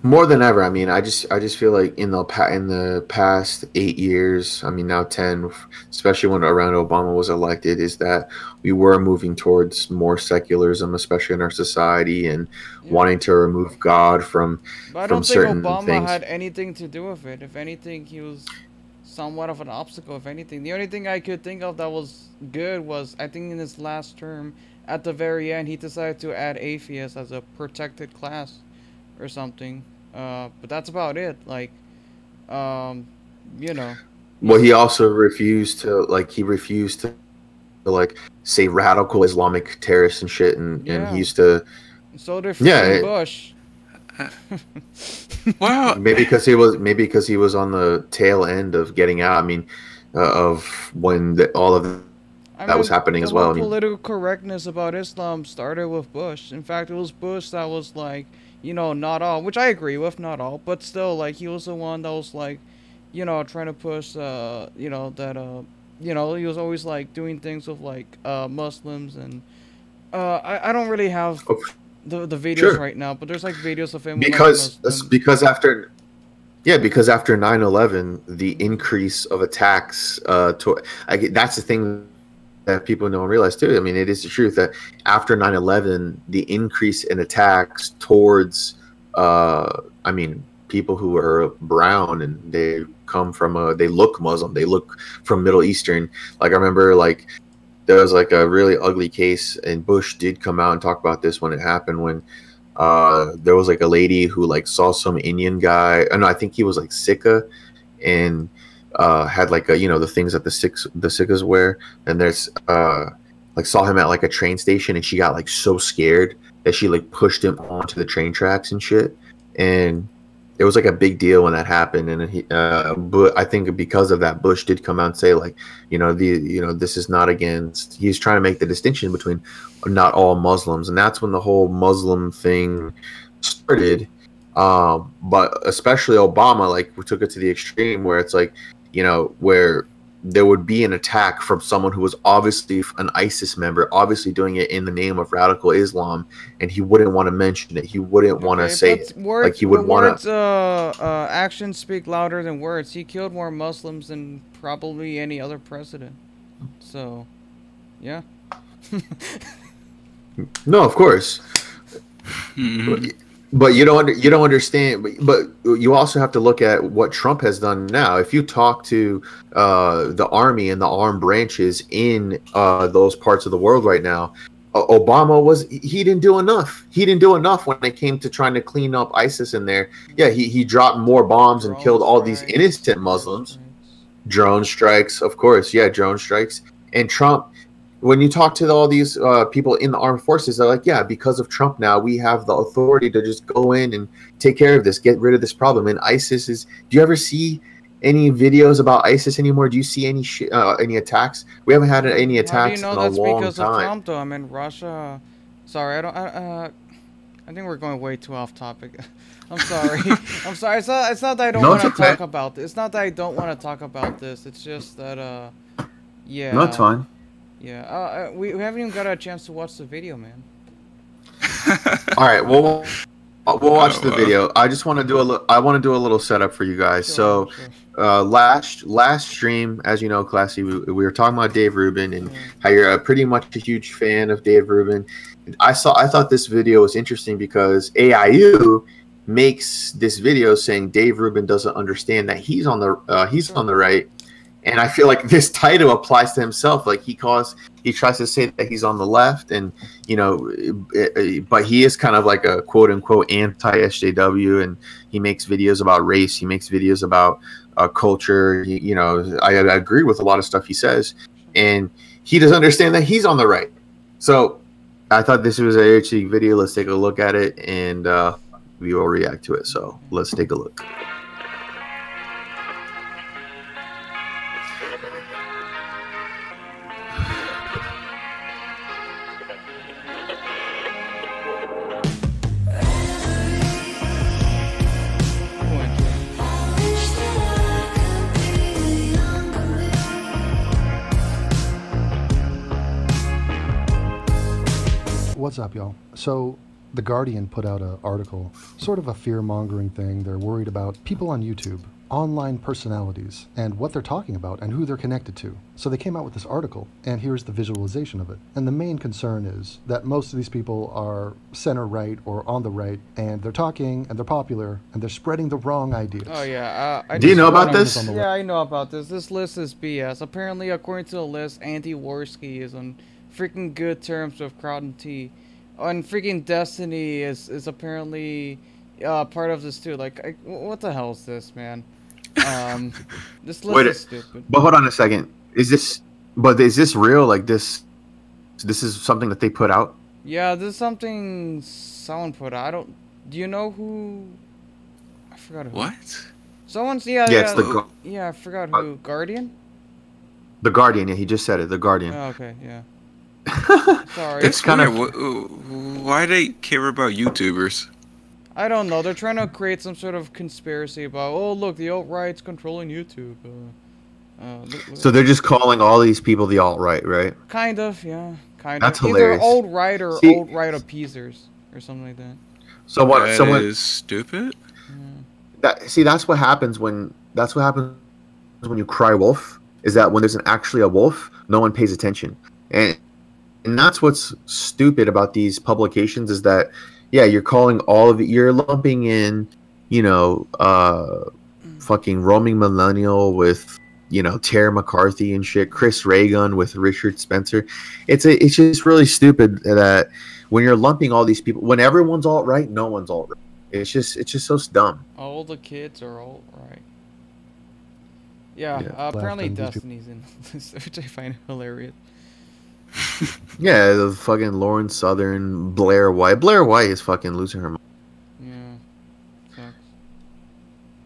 more than ever. I mean, I just feel like in the past 8 years, I mean now 10, especially when around Obama was elected, is that we were moving towards more secularism, especially in our society, and wanting to remove God from But I don't think certain Obama things. had anything to do with it. If anything, he was somewhat of an obstacle. If anything, the only thing I could think of that was good was, I think in his last term, at the very end, he decided to add atheists as a protected class or something. But that's about it. Like, you know. Well, he also refused to like say radical Islamic terrorists and shit, and he used to. So did freaking Bush. Well, maybe because he was on the tail end of getting out. I mean, of when all of that was happening as well. Political correctness about Islam started with Bush. In fact, it was Bush that was like, you know, not all, which I agree with, not all, but still, like, he was the one that was like, you know, trying to push, you know, that, you know, he was always like doing things with like Muslims, and I don't really have the videos right now, but there's like videos of him because after 9/11, the increase of attacks that's the thing that people don't realize too. I mean, it is the truth that after 9/11, the increase in attacks towards I mean, people who are brown and they come from they look Muslim, they look from Middle Eastern. Like I remember, like there was like a really ugly case, and Bush did come out and talk about this when it happened, when there was like a lady who like saw some Indian guy. I think he was like Sikha, and had like a, you know, the things that the Sikhs wear, and there's like saw him at like a train station, and she got like so scared that she like pushed him onto the train tracks and shit, and it was like a big deal when that happened. And he, but I think because of that, Bush did come out and say, like, you know, this is not against. He's trying to make the distinction between not all Muslims, and that's when the whole Muslim thing started. But especially Obama, like, we took it to the extreme where it's like, you know, where there would be an attack from someone who was obviously an ISIS member, obviously doing it in the name of radical Islam, and he wouldn't want to mention it. He wouldn't want to say it. Words, like he would want to. Actions speak louder than words. He killed more Muslims than probably any other president. So, yeah. No, of course. But you don't understand. But you also have to look at what Trump has done now. If you talk to the army and the armed branches in those parts of the world right now, Obama he didn't do enough. He didn't do enough when it came to trying to clean up ISIS in there. Yeah, he dropped more bombs and killed all these innocent Muslims. Drone strikes, of course. Yeah, drone strikes. And Trump, when you talk to all these people in the armed forces, they're like, yeah, because of Trump now, we have the authority to just go in and take care of this, get rid of this problem. And ISIS is, do you ever see any videos about ISIS anymore? Do you see any attacks? We haven't had any attacks in a long time. How do you know that's because of Trump, though? I mean, Russia, sorry, I think we're going way too off topic. I'm sorry. I'm sorry. It's not that I don't want to talk about this. It's not that I don't want to talk about this. It's just that, yeah. No, it's fine. Yeah, we haven't even got a chance to watch the video, man. All right, we'll watch the video. I just want to do I want to do a little setup for you guys. Sure. Last stream, as you know, Classy, we were talking about Dave Rubin and how you're pretty much a huge fan of Dave Rubin. I thought this video was interesting because AIU makes this video saying Dave Rubin doesn't understand that he's on the right. And I feel like this title applies to himself. Like he tries to say that he's on the left, and you know, but he is kind of like a quote unquote anti-SJW, and he makes videos about race. He makes videos about culture. You know, I agree with a lot of stuff he says, and he doesn't understand that he's on the right. So I thought this was a interesting video. Let's take a look at it, and we will react to it. So let's take a look. What's up, y'all? So The Guardian put out an article, sort of a fear-mongering thing. They're worried about people on YouTube, online personalities, and what they're talking about and who they're connected to. So they came out with this article, and here's the visualization of it. And the main concern is that most of these people are center-right or on the right, and they're talking, and they're popular, and they're spreading the wrong ideas. Oh yeah. Do you know about this? Yeah, I know about this. This list is BS. Apparently, according to the list, Anti-Warski is on freaking good terms with Crowd and T. And freaking Destiny is apparently part of this too. Like, what the hell is this, man? This list is stupid. But hold on a second. Is this real? Like this is something that they put out? Yeah, this is something someone put out. Do you know who? I forgot who. What? Someone's I forgot who. Guardian? The Guardian, yeah, he just said it. The Guardian. Oh, okay, yeah. Sorry. It's kind of. Why do they care about YouTubers? I don't know. They're trying to create some sort of conspiracy about, oh, look, the alt-right's controlling YouTube. So they're just calling all these people the alt-right, right? Kind of, yeah. Kind That's of. hilarious. Either alt-right or alt-right appeasers or something like that. So what? That is stupid. That's what happens when you cry wolf. Is that when there's actually a wolf, no one pays attention, and that's what's stupid about these publications is that. Yeah, you're calling all of it. You're lumping in, fucking roaming millennial with, Tara McCarthy and shit. Chris Reagan with Richard Spencer. It's just really stupid that when you're lumping all these people, when everyone's alt right, no one's alt right. It's just so dumb. All the kids are alt right. Yeah, apparently Destiny's in this, which I find hilarious. Yeah, the fucking Lauren Southern, Blair White. Blair White is fucking losing her mind. Yeah. Sucks.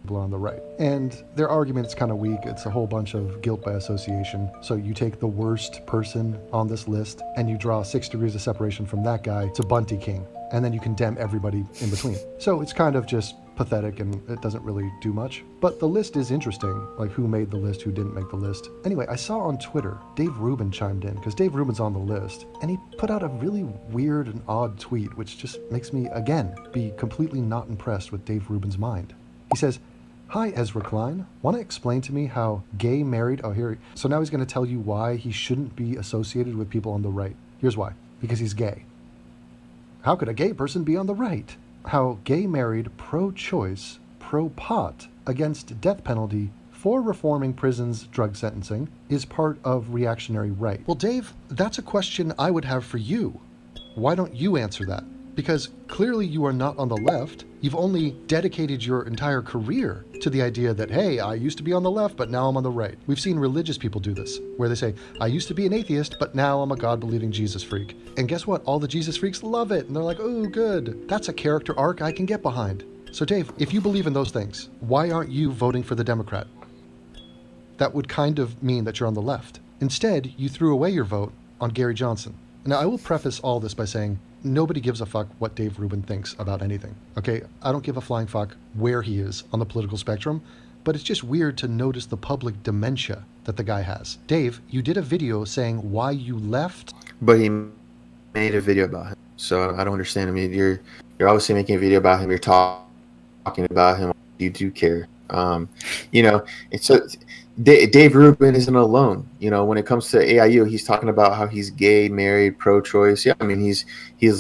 People on the right. And their argument is kind of weak. It's a whole bunch of guilt by association. So you take the worst person on this list and you draw 6 degrees of separation from that guy to Bunty King. And then you condemn everybody in between. So it's kind of just pathetic and it doesn't really do much. But the list is interesting, like who made the list, who didn't make the list. Anyway, I saw on Twitter, Dave Rubin chimed in, because Dave Rubin's on the list, and he put out a really weird and odd tweet, which just makes me, again, be completely not impressed with Dave Rubin's mind. He says, "Hi, Ezra Klein. Want to explain to me how gay married..." Oh, here. So now he's going to tell you why he shouldn't be associated with people on the right. Here's why. Because he's gay. How could a gay person be on the right? How gay married, pro-choice, pro-pot, against death penalty, for reforming prisons, drug sentencing, is part of reactionary right. Well, Dave, that's a question I would have for you. Why don't you answer that? Because clearly you are not on the left. You've only dedicated your entire career to the idea that, hey, I used to be on the left, but now I'm on the right. We've seen religious people do this, where they say, I used to be an atheist, but now I'm a God-believing Jesus freak. And guess what? All the Jesus freaks love it, and they're like, oh, good. That's a character arc I can get behind. So Dave, if you believe in those things, why aren't you voting for the Democrat? That would kind of mean that you're on the left. Instead, you threw away your vote on Gary Johnson. Now, I will preface all this by saying, nobody gives a fuck what Dave Rubin thinks about anything, okay? I don't give a flying fuck where he is on the political spectrum, but it's just weird to notice the public dementia that the guy has. Dave, you did a video saying why you left. But he made a video about him, so I don't understand. I mean, you're obviously making a video about him. You're talking about him. You do care. It's a... Dave Rubin isn't alone. When it comes to AIU, he's talking about how he's gay, married, pro-choice. Yeah, I mean, he's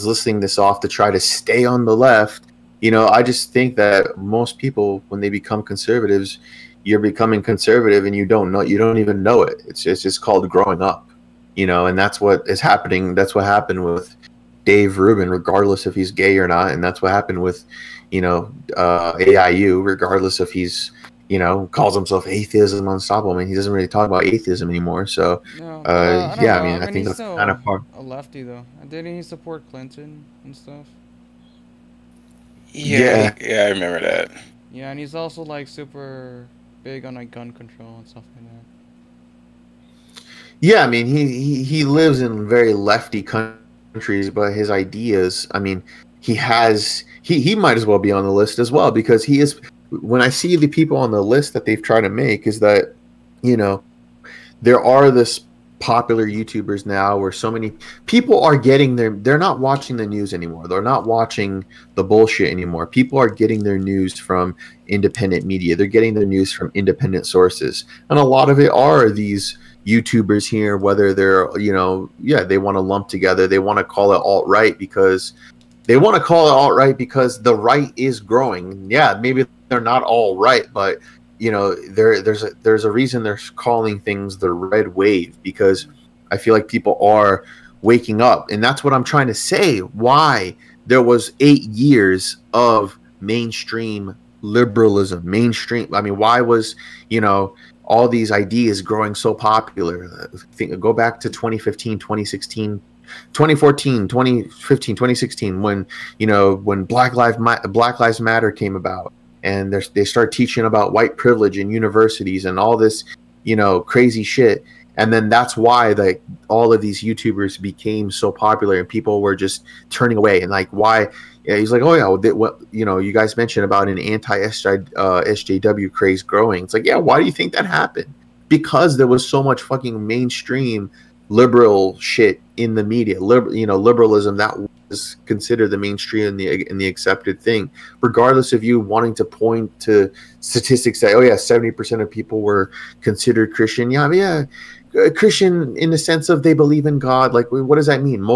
listing this off to try to stay on the left. I just think that most people, when they become conservatives, you're becoming conservative and you don't even know it. It's just called growing up, and that's what is happening. That's what happened with Dave Rubin, regardless if he's gay or not, and that's what happened with, AIU, regardless if he's calls himself Atheism Unstoppable. I mean, he doesn't really talk about atheism anymore. So, I think that's kind of part. A lefty, though. Didn't he support Clinton and stuff? Yeah, I remember that. Yeah, and he's also, like, super big on, like, gun control and stuff like that. Yeah, I mean, he lives in very lefty countries, but his ideas, I mean, he might as well be on the list as well, because he is... When I see the people on the list that they've tried to make is that, there are this popular YouTubers now, where so many people are getting they're not watching the news anymore. They're not watching the bullshit anymore. People are getting their news from independent media. They're getting their news from independent sources. And a lot of it are these YouTubers here, whether they're, they want to lump together, they want to call it alt-right because the right is growing. Yeah, maybe they're not all right, but there's a reason they're calling things the red wave, because I feel like people are waking up. And that's what I'm trying to say, why there was 8 years of mainstream liberalism. Why was, all these ideas growing so popular? Go back to 2015, 2016, 2014, 2015, 2016, when Black Lives Matter came about, and they start teaching about white privilege in universities and all this, crazy shit. And then that's why all of these YouTubers became so popular, and people were just turning away. And why? He's like, oh yeah, what you guys mentioned about an anti-SJW craze growing. It's like, yeah, why do you think that happened? Because there was so much fucking mainstream liberal shit in the media. Liberalism that was considered the mainstream and the accepted thing, regardless of you wanting to point to statistics that 70% of people were considered Christian. Christian in the sense of they believe in God. What does that mean?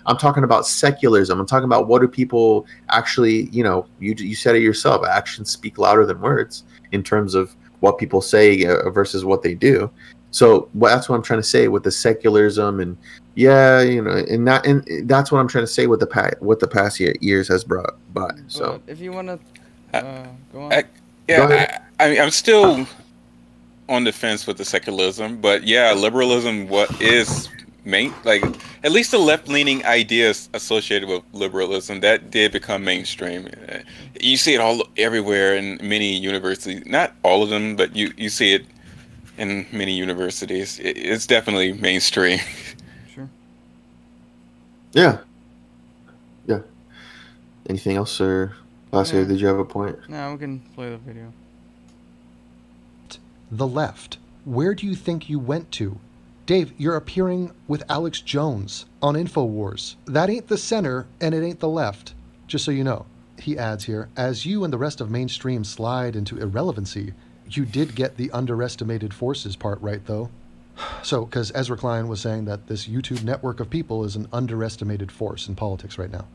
I'm talking about secularism. I'm talking about what do people actually, you said it yourself, actions speak louder than words in terms of what people say versus what they do. So that's what I'm trying to say with the secularism, and that's what I'm trying to say with the past years has brought by. So if you want to go on. Go ahead. I'm still on the fence with the secularism, but liberalism is at least the left-leaning ideas associated with liberalism that did become mainstream. You see it everywhere in many universities. Not all of them, but you see it in many universities. It's definitely mainstream. Sure. Yeah. Anything else, sir? Lassie, did you have a point? No, we can play the video. The left. Where do you think you went to? Dave, you're appearing with Alex Jones on InfoWars. That ain't the center, and it ain't the left, just so you know. He adds here, as you and the rest of mainstream slide into irrelevancy, you did get the underestimated forces part right, though. So, because Ezra Klein was saying that this YouTube network of people is an underestimated force in politics right now.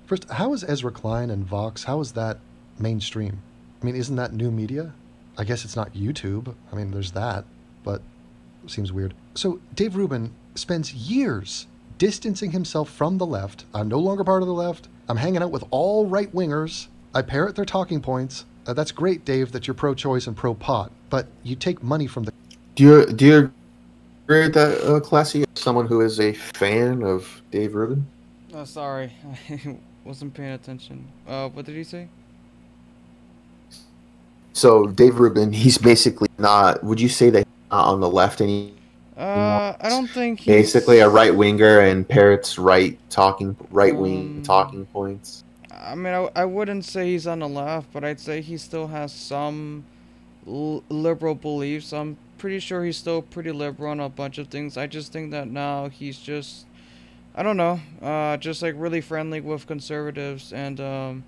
First, how is Ezra Klein and Vox, how is that mainstream? Isn't that new media? I guess it's not YouTube. There's that, but it seems weird. So, Dave Rubin spends years distancing himself from the left. I'm no longer part of the left. I'm hanging out with all right-wingers. I parrot their talking points. That's great, Dave, that you're pro-choice and pro-pot, but you take money from the... Do you agree with that, Classy? Someone who is a fan of Dave Rubin? Oh, sorry. I wasn't paying attention. What did he say? So, Dave Rubin, he's basically not... Would you say that he's not on the left anymore? I don't think he's... Basically a right-winger and parrots right-wing talking points. I wouldn't say he's on the left, but I'd say he still has some liberal beliefs. I'm pretty sure he's still pretty liberal on a bunch of things. I just think that now he's just, I don't know, just really friendly with conservatives, and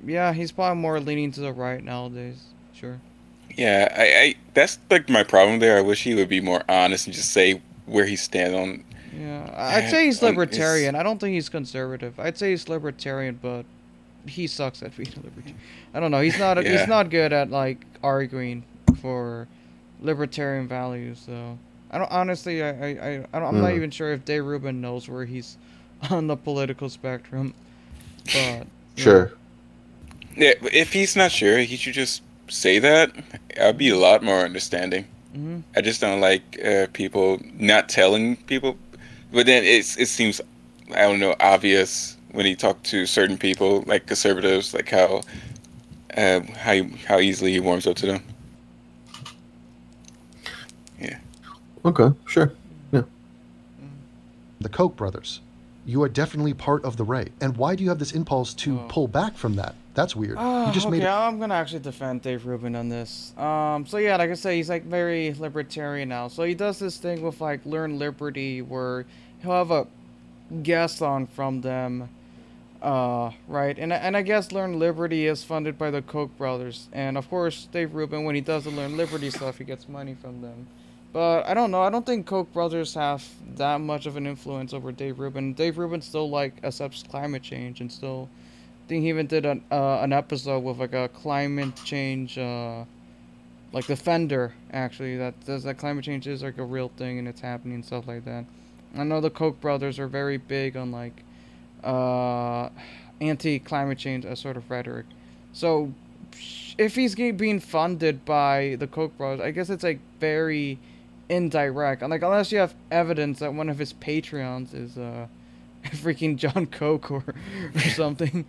he's probably more leaning to the right nowadays. Sure. Yeah, I that's my problem there. I wish he would be more honest and just say where he stands on. Yeah, I'd say he's libertarian. I don't think he's conservative. I'd say he's libertarian, but he sucks at being a libertarian. I don't know. He's not. He's not good at arguing for libertarian values. So I don't. Honestly, I'm not even sure if Dave Rubin knows where he's on the political spectrum. But sure. Yeah, if he's not sure, he should just say that. I'd be a lot more understanding. Mm-hmm. I just don't like people not telling people. But then it seems, I don't know, obvious when he talked to certain people, like conservatives, like how easily he warms up to them. Yeah. Okay, sure. Yeah. The Koch brothers. You are definitely part of the right. And why do you have this impulse to pull back from that? That's weird. You just Okay, made it. I'm gonna actually defend Dave Rubin on this. So yeah, like I said, he's like very libertarian now. So he does this thing with like Learn Liberty, where he'll have a guest on from them, right? And I guess Learn Liberty is funded by the Koch brothers, and of course Dave Rubin, when he does the Learn Liberty stuff, he gets money from them. But I don't know. I don't think Koch brothers have that much of an influence over Dave Rubin. Dave Rubin still like accepts climate change and still. I think he even did an episode with like a climate change like defender actually that says that climate change is like a real thing and it's happening and stuff like that. I know the Koch brothers are very big on like anti-climate change sort of rhetoric. So if he's being funded by the Koch brothers, I guess it's like very indirect. And like unless you have evidence that one of his Patreons is freaking John Koch or something.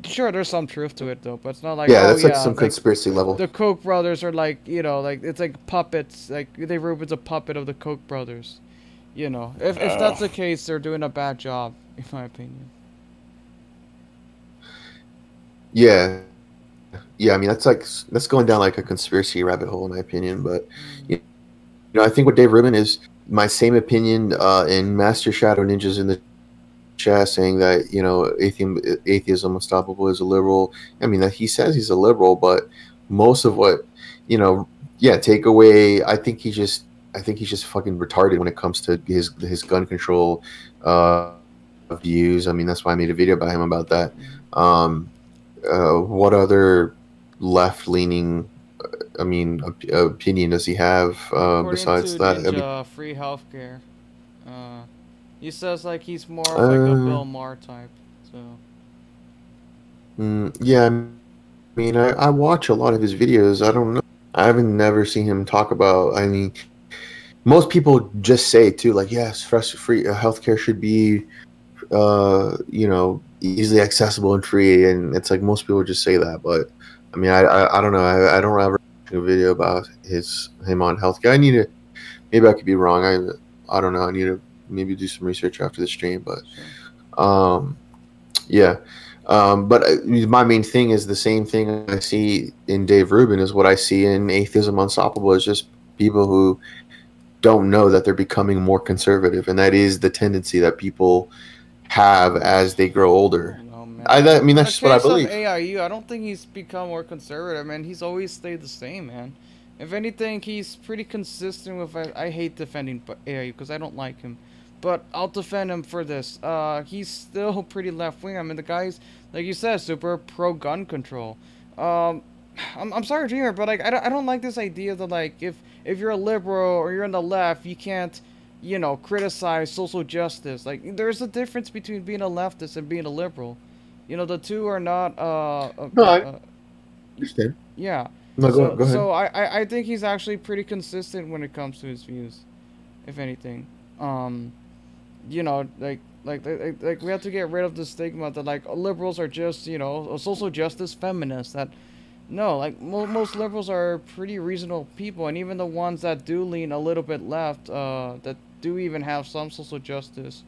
Sure, there's some truth to it though, but it's not like that's like some conspiracy level. The Koch brothers are like, you know, like it's like puppets. Like Dave Rubin's a puppet of the Koch brothers. You know, if that's the case, they're doing a bad job, in my opinion. Yeah. I mean, that's going down like a conspiracy rabbit hole, in my opinion. But you know, I think with Dave Rubin is my same opinion in Master Shadow Ninjas in the chat, saying that, you know, atheism unstoppable is a liberal. I mean, that he says he's a liberal, but most of what, you know, take away. I think he's just fucking retarded when it comes to his gun control views. I mean, that's why I made a video about him about that. What other left-leaning, opinion does he have besides to that? Ninja, free healthcare. He says like he's more of like a Bill Maher type. So. Yeah, I mean, I watch a lot of his videos. I don't know. I haven't never seen him talk about. I mean, most people just say too, like, yes, free healthcare should be, you know, easily accessible and free, and it's like most people just say that. But I mean, I don't know. I don't ever a video about him on healthcare. Maybe I could be wrong. I don't know. I need to maybe do some research after the stream. But yeah. But my main thing is the same thing I see in Dave Rubin is what I see in Atheism Unstoppable, is just people who don't know that they're becoming more conservative, and that is the tendency that people have as they grow older. I mean, that's just what I believe. AIU, I don't think he's become more conservative, man. He's always stayed the same, man. If anything, he's pretty consistent with. I hate defending AIU because I don't like him, but I'll defend him for this. He's still pretty left wing. I mean, the guy's, like you said, super pro gun control. I'm sorry, Dreamer, but like I don't like this idea that like if you're a liberal or you're on the left, you can't, you know, criticize social justice. Like there's a difference between being a leftist and being a liberal. You know, the two are not. No, I understand. Yeah. No, go ahead. So I think he's actually pretty consistent when it comes to his views, if anything. You know, like we have to get rid of the stigma that like liberals are just, you know, social justice feminists. That no, like most liberals are pretty reasonable people, and even the ones that do lean a little bit left, that do even have some social justice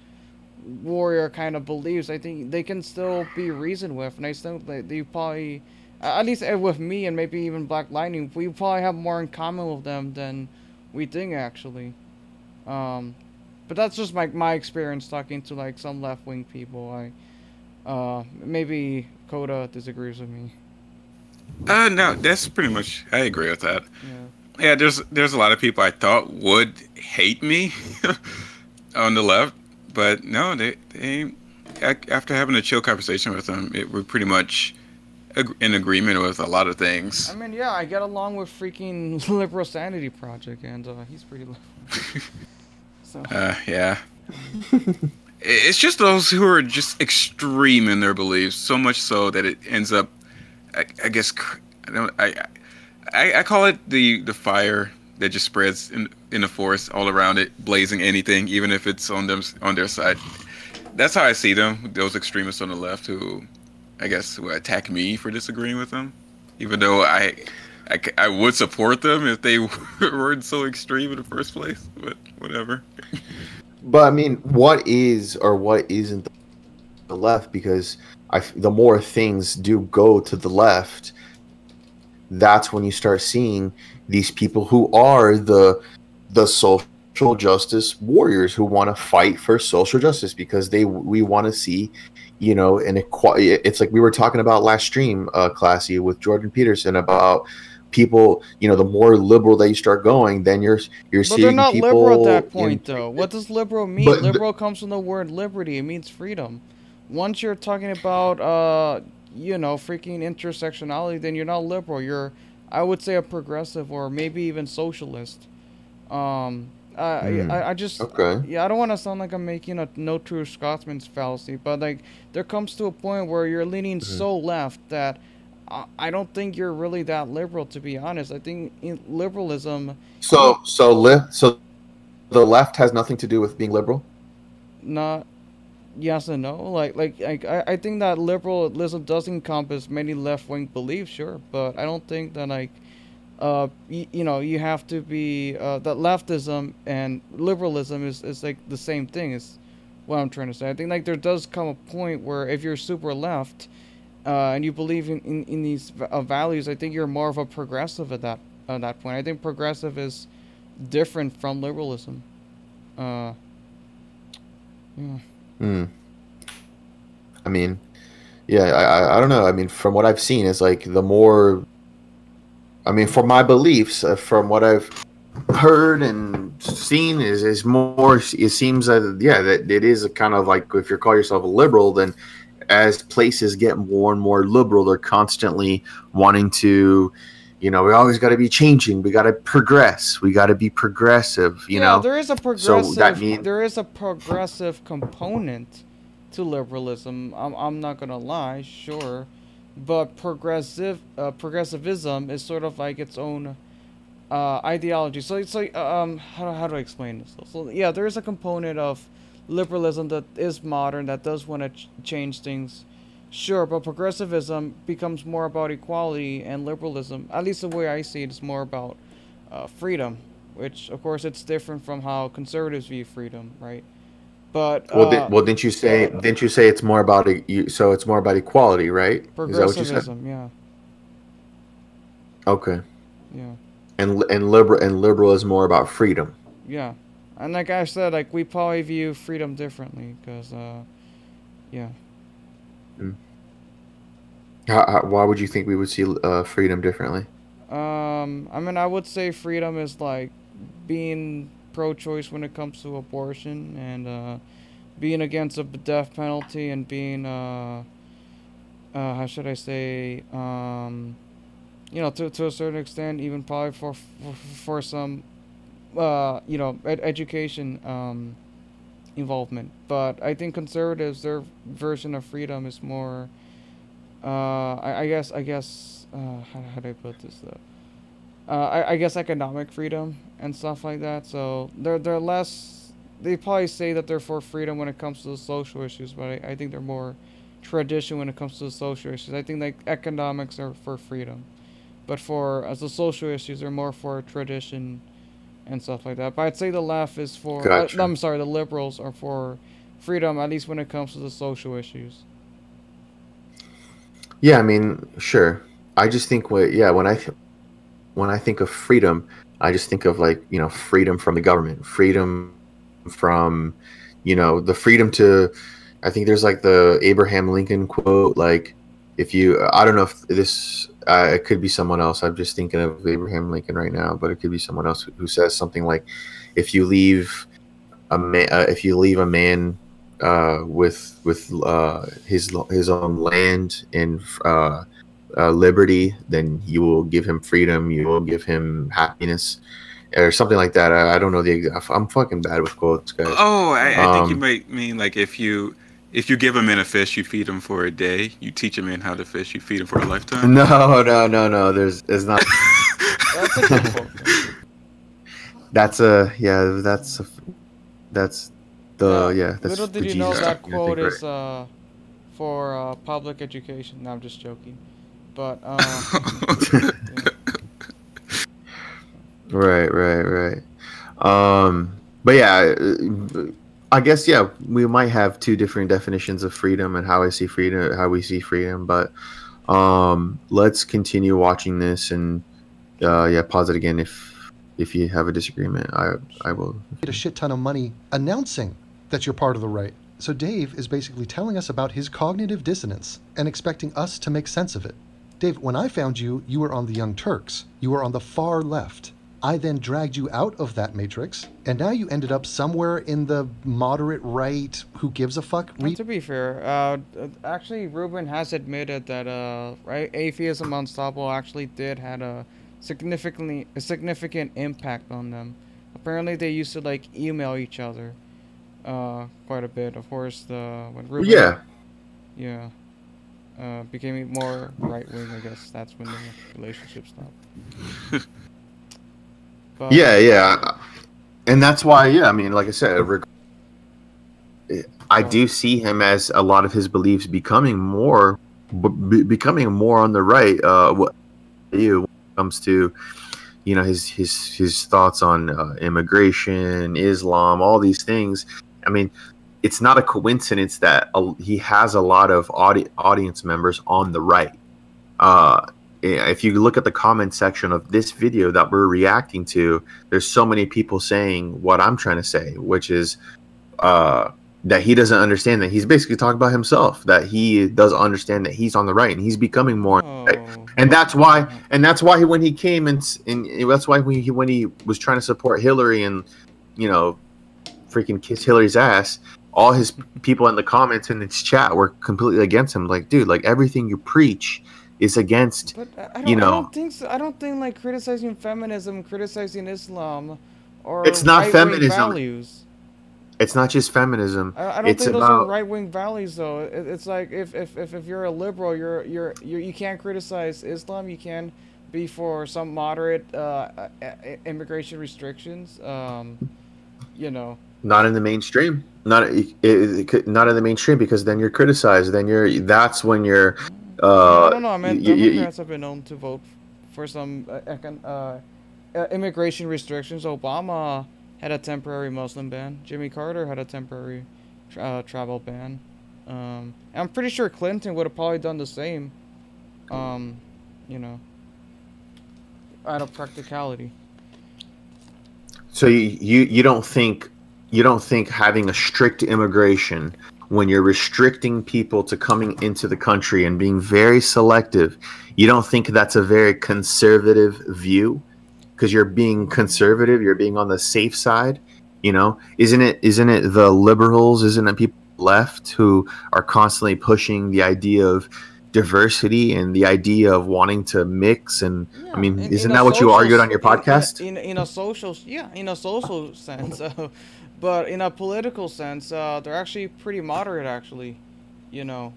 warrior kind of beliefs, I think they can still be reasoned with, and I still they probably, at least with me and maybe even Black Lightning, we probably have more in common with them than we think actually. But that's just my experience talking to like some left wing people. Maybe Coda disagrees with me. No, that's pretty much. I agree with that. Yeah, there's a lot of people I thought would hate me on the left. But no, they after having a chill conversation with them, we're pretty much in agreement with a lot of things. I mean, yeah, I get along with freaking Liberal Sanity Project, and he's pretty liberal. So. Yeah. It's just those who are just extreme in their beliefs, so much so that it ends up, I guess, I call it the fire that just spreads in the forest all around it, blazing anything, even if it's on their side. That's how I see them, those extremists on the left who, I guess, who attack me for disagreeing with them, even though I would support them if they weren't so extreme in the first place, but whatever. But I mean, what is or what isn't the left because the more things do go to the left, that's when you start seeing these people who are the social justice warriors who want to fight for social justice because we want to see, you know, an equality. It's like we were talking about last stream, Classy, with Jordan Peterson about people. You know, the more liberal that you start going, then you're But seeing they're not people liberal at that point, though. What does liberal mean? But liberal comes from the word liberty. It means freedom. Once you're talking about, you know, freaking intersectionality, then you're not liberal. You're, I would say, a progressive or maybe even socialist. I just, okay. yeah, I don't want to sound like I'm making a no true Scotsman's fallacy, but like there comes to a point where you're leaning so left that I don't think you're really that liberal, to be honest. I think liberalism. So the left has nothing to do with being liberal. Not yes and no. I think that liberalism does encompass many left wing beliefs, sure, but I don't think that you know, you have to be that leftism and liberalism is like the same thing. Is what I'm trying to say. I think like there does come a point where if you're super left, and you believe in these values, I think you're more of a progressive at that point. I think progressive is different from liberalism. Yeah. I mean, yeah, I don't know. I mean, from what I've seen, it's like the more. I mean, for my beliefs, from what I've heard and seen, is more. It seems that that it is a kind of like if you call yourself a liberal, then as places get more and more liberal, they're constantly wanting to, you know, we always got to be changing. We got to progress. We got to be progressive. You know, there is a progressive. So that means there is a progressive component to liberalism. I'm not gonna lie, sure, but progressivism is sort of like its own ideology. So it's like how do I explain this? So yeah, there is a component of liberalism that is modern, that does want to change things, sure, but progressivism becomes more about equality, and liberalism, at least the way I see it, is more about freedom, which of course it's different from how conservatives view freedom, right? But didn't you say it's more about so it's more about equality, right? Is that what you said? Progressivism, yeah. Okay. Yeah. And liberal is more about freedom. Yeah. And like I said, like we probably view freedom differently, because, yeah. Why would you think we would see freedom differently? I mean, I would say freedom is like being pro-choice when it comes to abortion, and being against the death penalty, and being, how should I say, you know, to a certain extent, even probably for some. You know, education involvement. But I think conservatives, their version of freedom is more, I guess, how do I put this though? I guess economic freedom and stuff like that. So they're less. They probably say that they're for freedom when it comes to the social issues, but I think they're more tradition when it comes to the social issues. I think like economics are for freedom, but as the social issues are more for tradition and stuff like that. But I'd say the left is for... Gotcha. I'm sorry, the liberals are for freedom, at least when it comes to the social issues. Yeah, I mean, sure. I just think when I think of freedom, I just think of like, you know, freedom from the government, freedom from, you know, the freedom to... I think there's like the Abraham Lincoln quote, like, if you... I don't know if this... it could be someone else. I'm just thinking of Abraham Lincoln right now, but it could be someone else who says something like, "If you leave a man, with his own land and liberty, then you will give him freedom. You will give him happiness." Or something like that. I don't know the exact. I'm fucking bad with quotes, guys. Oh, I think you might mean like if you give a man a fish, you feed him for a day. You teach a man how to fish, you feed him for a lifetime. No. There's not. That's a good quote. That's the Little did you Jesus know that thing, quote right? is for public education. No, I'm just joking. But yeah. Right. But yeah, I guess, yeah, we might have two different definitions of freedom and how I see freedom, how we see freedom. But let's continue watching this and yeah, pause it again if you have a disagreement. I will. Get a shit ton of money announcing that you're part of the right. So Dave is basically telling us about his cognitive dissonance and expecting us to make sense of it. Dave, when I found you, you were on the Young Turks. You were on the far left. I then dragged you out of that matrix, and now you ended up somewhere in the moderate right, who gives a fuck? To be fair, actually, Ruben has admitted that right, Atheism Unstoppable actually did had a significant impact on them. Apparently, they used to like email each other quite a bit. Of course, when Ruben became more right wing, I guess that's when the relationship stopped. But, yeah, and that's why, yeah, I mean, like I said, I do see him as a lot of his beliefs becoming more on the right. What when it comes to, you know, his thoughts on immigration, Islam, all these things. I mean, it's not a coincidence that he has a lot of audience members on the right. If you look at the comment section of this video that we're reacting to, there's so many people saying what I'm trying to say, which is that he doesn't understand that he's basically talking about himself, that he does understand that he's on the right and he's becoming more right. And that's why when he came and that's why when he was trying to support Hillary and, you know, freaking kiss Hillary's ass, all his people in the comments in his chat were completely against him. Like, dude, like everything you preach is against, I don't think so. I don't think like criticizing feminism, criticizing Islam, or it's not feminism. Values. It's not just feminism. I don't think those are right-wing values, though. It's like if you're a liberal, you can't criticize Islam. You can be for some moderate immigration restrictions. You know. Not in the mainstream. Not in the mainstream, because then you're criticized. That's when you're. I don't know. I mean, Democrats have been known to vote for some immigration restrictions. Obama had a temporary Muslim ban. Jimmy Carter had a temporary travel ban. I'm pretty sure Clinton would have probably done the same. You know, out of practicality. So you don't think having a strict immigration, when you're restricting people to coming into the country and being very selective, you don't think that's a very conservative view? Because you're being conservative, you're being on the safe side, you know? Isn't it the liberals, isn't it people left who are constantly pushing the idea of diversity and the idea of wanting to mix? And yeah, I mean, isn't that what you argued on your podcast? In a social sense, but in a political sense, they're actually pretty moderate, actually, you know,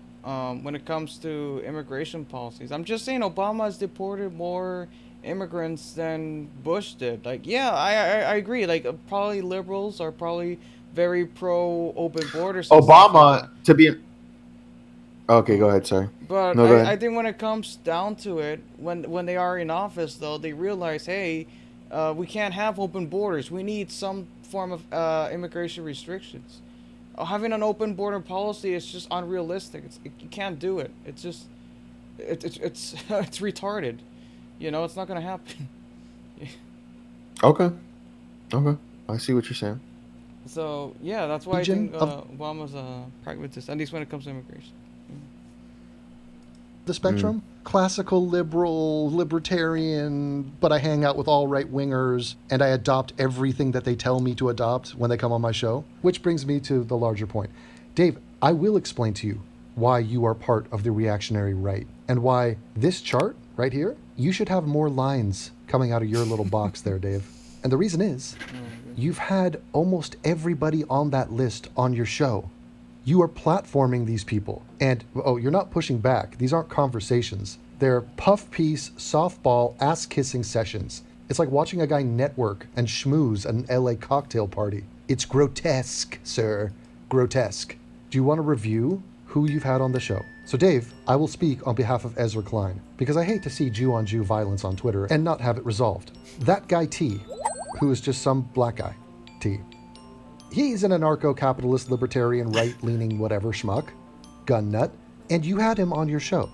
when it comes to immigration policies. I'm just saying Obama has deported more immigrants than Bush did. Like, yeah, I agree. Like, probably liberals are probably very pro open borders. Obama to be. Okay, go ahead. Sorry. But no, I think when it comes down to it, when they are in office, though, they realize, hey, we can't have open borders. We need some form of immigration restrictions. Having an open border policy is just unrealistic. You can't do it. It's just, it's retarded. You know, it's not gonna happen. Okay. I see what you're saying. So yeah, that's why I think Obama's a pragmatist, at least when it comes to immigration. The spectrum, classical liberal, libertarian, but I hang out with all right-wingers and I adopt everything that they tell me to adopt when they come on my show. Which brings me to the larger point. Dave, I will explain to you why you are part of the reactionary right and why this chart right here, you should have more lines coming out of your little box there, Dave. And the reason is, you've had almost everybody on that list on your show. You are platforming these people. And, oh, you're not pushing back. These aren't conversations. They're puff piece, softball, ass-kissing sessions. It's like watching a guy network and schmooze at an LA cocktail party. It's grotesque, sir. Grotesque. Do you want to review who you've had on the show? So, Dave, I will speak on behalf of Ezra Klein, because I hate to see Jew-on-Jew violence on Twitter and not have it resolved. That guy T, who is just some black guy, T. He's an anarcho-capitalist, libertarian, right-leaning, whatever schmuck, gun nut, and you had him on your show.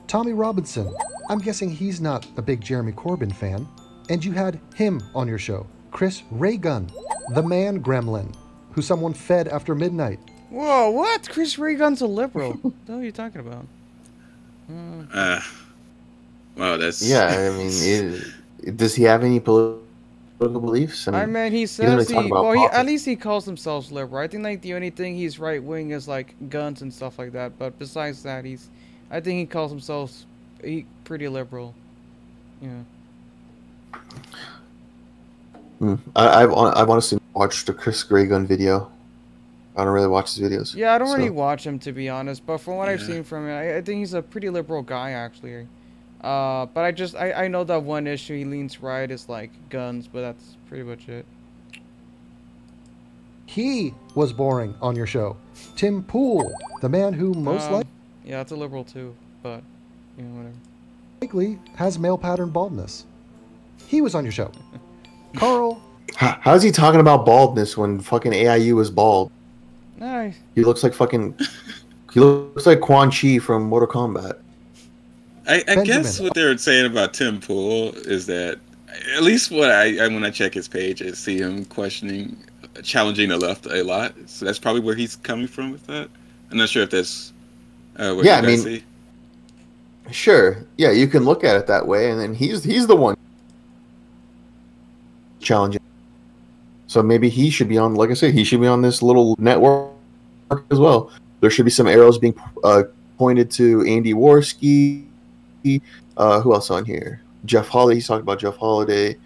Tommy Robinson, I'm guessing he's not a big Jeremy Corbyn fan, and you had him on your show. Chris Raygun, the man gremlin, who someone fed after midnight. Whoa, what? Chris Raygun's a liberal. What the hell are you talking about? Wow, that's... Yeah, I mean, does he have any political beliefs? I mean, he says at least he calls himself liberal. I think like the only thing he's right wing is like guns and stuff like that. But besides that, I think he calls himself pretty liberal. Yeah. I've honestly watched the Chris Raygun video. I don't really watch his videos. Yeah, I don't really watch him, to be honest. But from what I've seen from him, I think he's a pretty liberal guy, actually. But I know that one issue he leans right is like guns, but that's pretty much it. He was boring on your show. Tim Pool, the man who most yeah, it's a liberal too, but you know, whatever. Likely has male pattern baldness. He was on your show. Carl. How's he talking about baldness when fucking AIU is bald? Nice. He looks like fucking. He looks like Quan Chi from Mortal Kombat. I guess what they're saying about Tim Pool is that, at least what when I check his page, I see him challenging the left a lot. So that's probably where he's coming from with that. I'm not sure if that's what you guys see. Sure. Yeah, you can look at it that way, and then he's the one challenging. So maybe he should be on, like I said, he should be on this little network as well. There should be some arrows being pointed to Andy Worski. Who else on here? Jeff Holiday. He's talking about Jeff Holiday.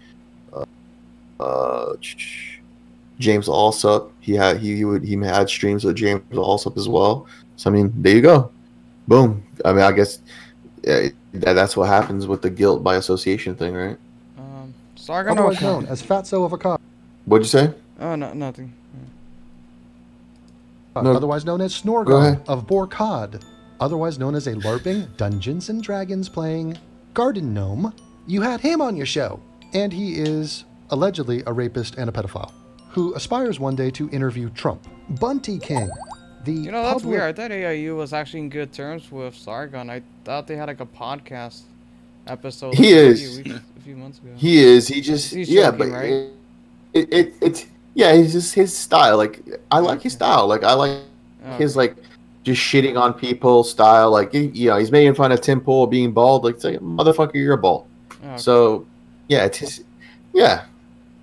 James Allsup. He had streams with James Allsup as well. So I mean, there you go. Boom. I mean, I guess that's what happens with the guilt by association thing, right? Otherwise known as Fatso of a Cop. What'd you say? Oh, no, nothing. Otherwise known as Snorgon of Borkad. Otherwise known as a LARPing Dungeons and Dragons playing garden gnome. You had him on your show. And he is allegedly a rapist and a pedophile who aspires one day to interview Trump. Bunty King. You know, that's weird. I thought AIU was actually in good terms with Sargon. I thought they had like a podcast episode a few months ago. He is. He just he's joking, but right? It's he's just his style. Like I like his style. Like I like his like just shitting on people style. Like he's making fun of Tim Pool being bald. Like say, motherfucker, you're bald. Okay. So it's his. Yeah,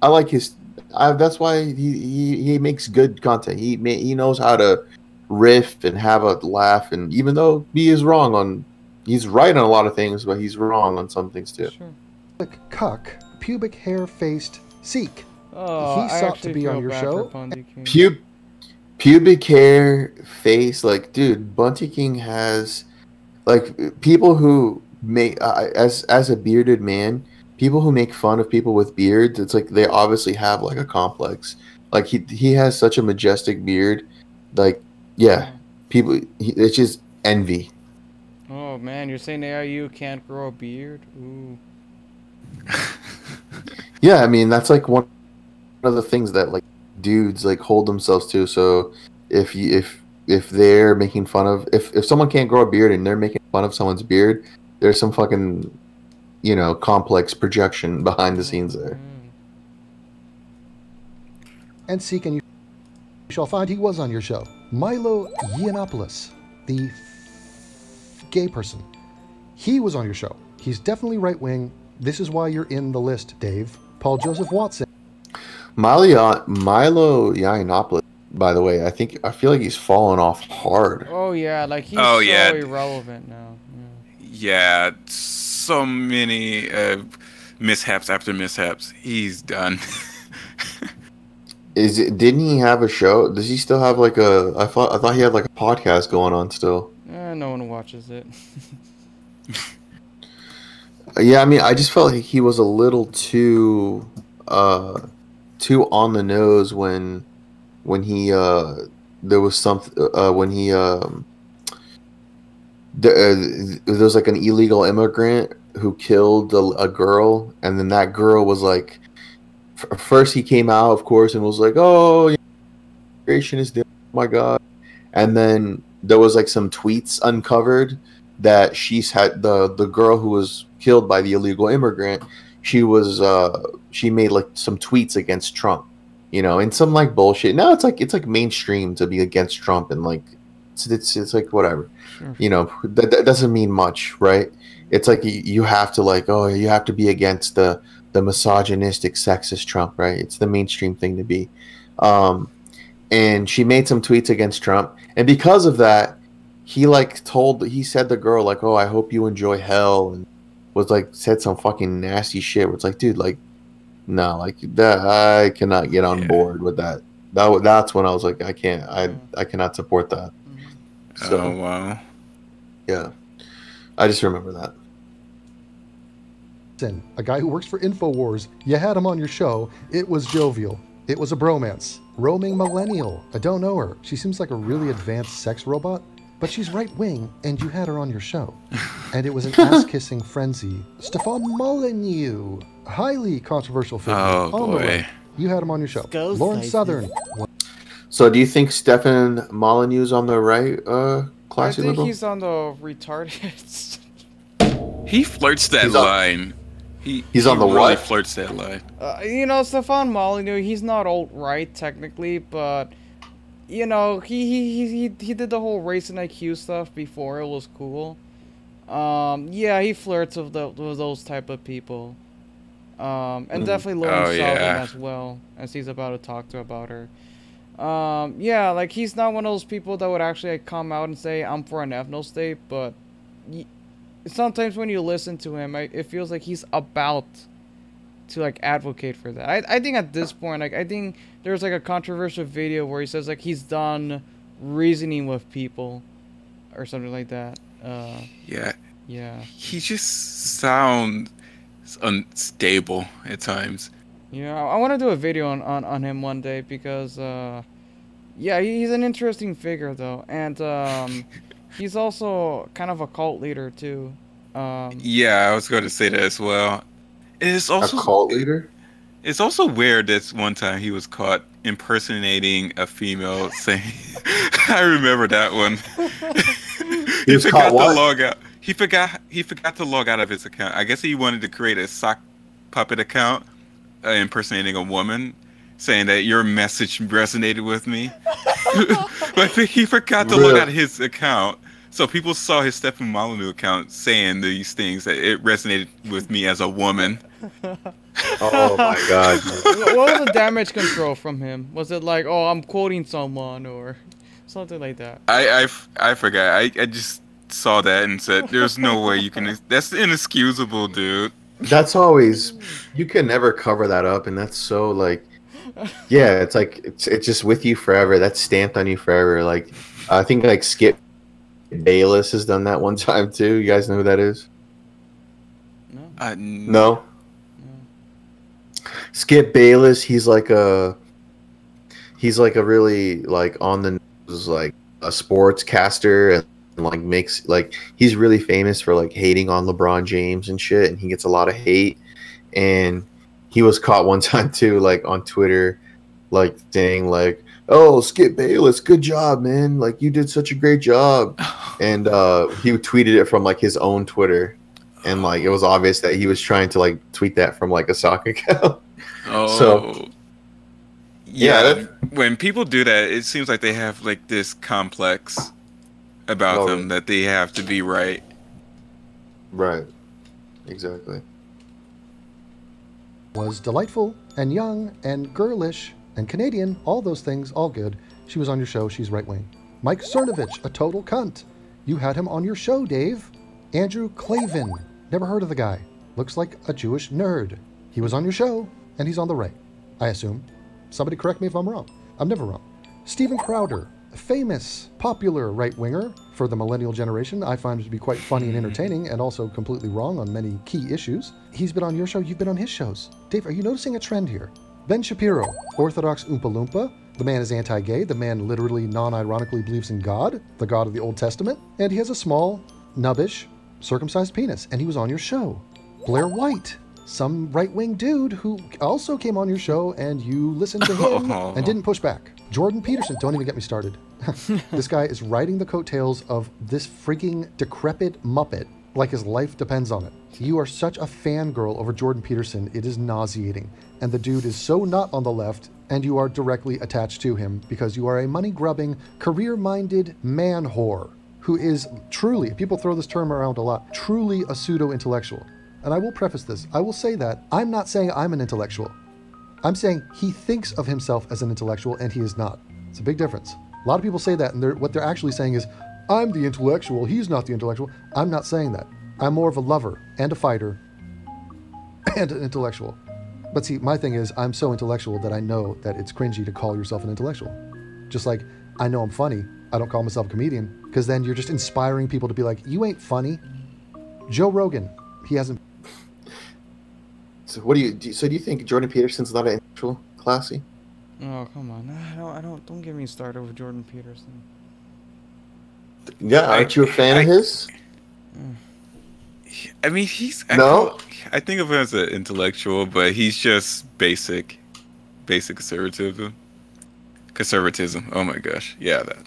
I like his. That's why he makes good content. He knows how to riff and have a laugh. And even though he is wrong on, he's right on a lot of things, but he's wrong on some things too. Sure. Cuck, pubic hair faced Seek. Oh, he sought to be on your show. Pubic hair face, like, dude, Bunty King has, like, people who make as a bearded man, people who make fun of people with beards, it's like they obviously have like a complex. Like he has such a majestic beard, like people. It's just envy. Oh man, you're saying AIU can't grow a beard? Ooh. Yeah, I mean that's like one of the things that like dudes like hold themselves to. So if they're making fun of if someone can't grow a beard and they're making fun of someone's beard, there's some fucking complex projection behind the scenes there. And Seek, and you shall find he was on your show. Milo Yiannopoulos, the gay person. He was on your show. He's definitely right wing. This is why you're in the list, Dave. Paul Joseph Watson. Milo Yiannopoulos, by the way, I feel like he's fallen off hard. Oh yeah, like he's so irrelevant now. Yeah, so many mishaps after mishaps. He's done. Didn't he have a show? Does he still have like a? I thought he had like a podcast going on still. No one watches it. Yeah, I mean, I just felt like he was a little too on the nose when he there was something when he there was like an illegal immigrant who killed a girl, and then that girl was like, first he came out, of course, and was like, oh, immigration is doing. Oh my god! And then there was like some tweets uncovered that she's had the girl who was killed by the illegal immigrant. She made like some tweets against Trump, and some like bullshit. No, it's like mainstream to be against Trump, and like it's like whatever. Sure. That doesn't mean much, right? It's like you have to like, oh, you have to be against the misogynistic, sexist Trump, right? It's the mainstream thing to be. And she made some tweets against Trump, and because of that, he said the girl like, oh, I hope you enjoy hell, and was like said some fucking nasty shit. Where it's like, dude, like, no, like that, I cannot get on board with that. That's when I was like, I can't, I cannot support that. So, oh wow, yeah, I just remember that. A guy who works for InfoWars, you had him on your show. It was jovial. It was a bromance. Roaming millennial. I don't know her. She seems like a really advanced sex robot, but she's right wing, and you had her on your show. And it was an ass-kissing frenzy. Stefan Molyneux, highly controversial figure. Oh boy, you had him on your show. Lauren Southern. So, do you think Stefan Molyneux's on the right, classy I think liberal? he's on the retarded. he flirts that line. He's on the really what? Flirts that line. Stefan Molyneux, he's not alt-right technically, but he did the whole race and IQ stuff before it was cool. Yeah, he flirts with those type of people. And definitely Lauren Southern as well, as he's about to talk to about her. Yeah, like he's not one of those people that would actually come out and say I'm for an ethno state, but sometimes when you listen to him, it feels like he's about to like advocate for that. I think at this point, like I think there's like a controversial video where he says like he's done reasoning with people or something like that. Yeah. He just sounds unstable at times. I want to do a video on him one day because yeah, he's an interesting figure though, and he's also kind of a cult leader too. Yeah, I was going to say that as well. It's also a cult leader. It's also weird that one time he was caught impersonating a female saying, I remember that one. He forgot to log out. He forgot to log out of his account. I guess he wanted to create a sock puppet account impersonating a woman, saying that your message resonated with me. But he forgot to log out of his account. So people saw his Stefan Molyneux account saying these things, that it resonated with me as a woman. Oh my god. What was the damage control from him? Was it like, oh, I'm quoting someone or something like that? I forgot. I just saw that and said, there's no way you can... That's inexcusable, dude. That's always... You can never cover that up, and that's so, like... Yeah, it's like, it's just with you forever. That's stamped on you forever. Like, I think, like, Skip Bayless has done that one time, too. You guys know who that is? No. No? Skip Bayless, he's like a really, like, on the news, like, a sports caster, and like makes, like, he's really famous for like hating on LeBron James and shit, and he gets a lot of hate. And he was caught one time too, like on Twitter, like saying like, oh, Skip Bayless, good job, man, like you did such a great job. And he tweeted it from like his own Twitter, and like it was obvious that he was trying to like tweet that from like a sock account. So yeah, when people do that, it seems like they have like this complex about them that they have to be right. Right. Exactly. Was delightful and young and girlish and Canadian, all those things, all good. She was on your show. She's right wing. Mike Cernovich, a total cunt. You had him on your show, Dave. Andrew Clavin. Never heard of the guy. Looks like a Jewish nerd. He was on your show, and he's on the right, I assume. Somebody correct me if I'm wrong. I'm never wrong. Stephen Crowder, a famous, popular right-winger for the millennial generation. I find him to be quite funny and entertaining, and also completely wrong on many key issues. He's been on your show. You've been on his shows. Dave, are you noticing a trend here? Ben Shapiro, Orthodox Oompa Loompa. The man is anti-gay. The man literally, non-ironically believes in God, the God of the Old Testament. And he has a small, nubbish, circumcised penis. And he was on your show. Blair White, some right-wing dude who also came on your show and you listened to him and didn't push back. Jordan Peterson, don't even get me started. This guy is riding the coattails of this freaking decrepit Muppet like his life depends on it. You are such a fangirl over Jordan Peterson, it is nauseating. And the dude is so not on the left, and you are directly attached to him because you are a money-grubbing, career-minded man whore who is truly, people throw this term around a lot, truly a pseudo-intellectual. And I will preface this. I will say that I'm not saying I'm an intellectual. I'm saying he thinks of himself as an intellectual and he is not. It's a big difference. A lot of people say that, and what they're actually saying is, I'm the intellectual, he's not the intellectual. I'm not saying that. I'm more of a lover and a fighter and an intellectual. But see, my thing is, I'm so intellectual that I know that it's cringy to call yourself an intellectual. Just like, I know I'm funny, I don't call myself a comedian, because then you're just inspiring people to be like, you ain't funny. Joe Rogan, he hasn't. So what do you think Jordan Peterson's not an intellectual, Classy? Oh, come on. Don't get me started with Jordan Peterson. Yeah, aren't you a fan of his? I mean, No? I think of him as an intellectual, but he's just basic conservatism. Oh my gosh, yeah, that.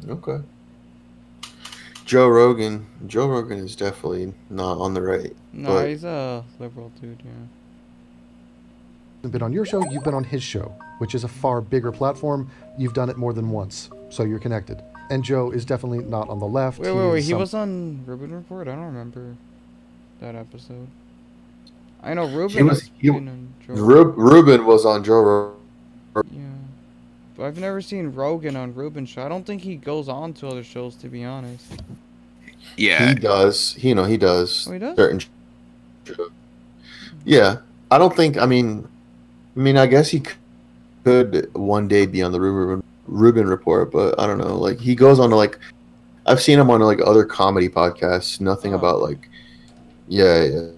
Okay. Joe Rogan is definitely not on the right. No, he's a liberal dude, yeah. Been on your show, you've been on his show, which is a far bigger platform. You've done it more than once, so you're connected. And Joe is definitely not on the left. Wait, he was on Rubin Report? I don't remember that episode. I know Rubin was on Joe. Rubin was on Joe Rogan. Yeah. But I've never seen Rogan on Rubin's show. I don't think he goes on to other shows, to be honest. Yeah. He does. He does. Oh, he does? Certain shows. Yeah. I don't think, I mean, I guess he could one day be on the Rubin Report, but I don't know. Like, he goes on to, like, I've seen him on, like, other comedy podcasts. Nothing about, like, yeah.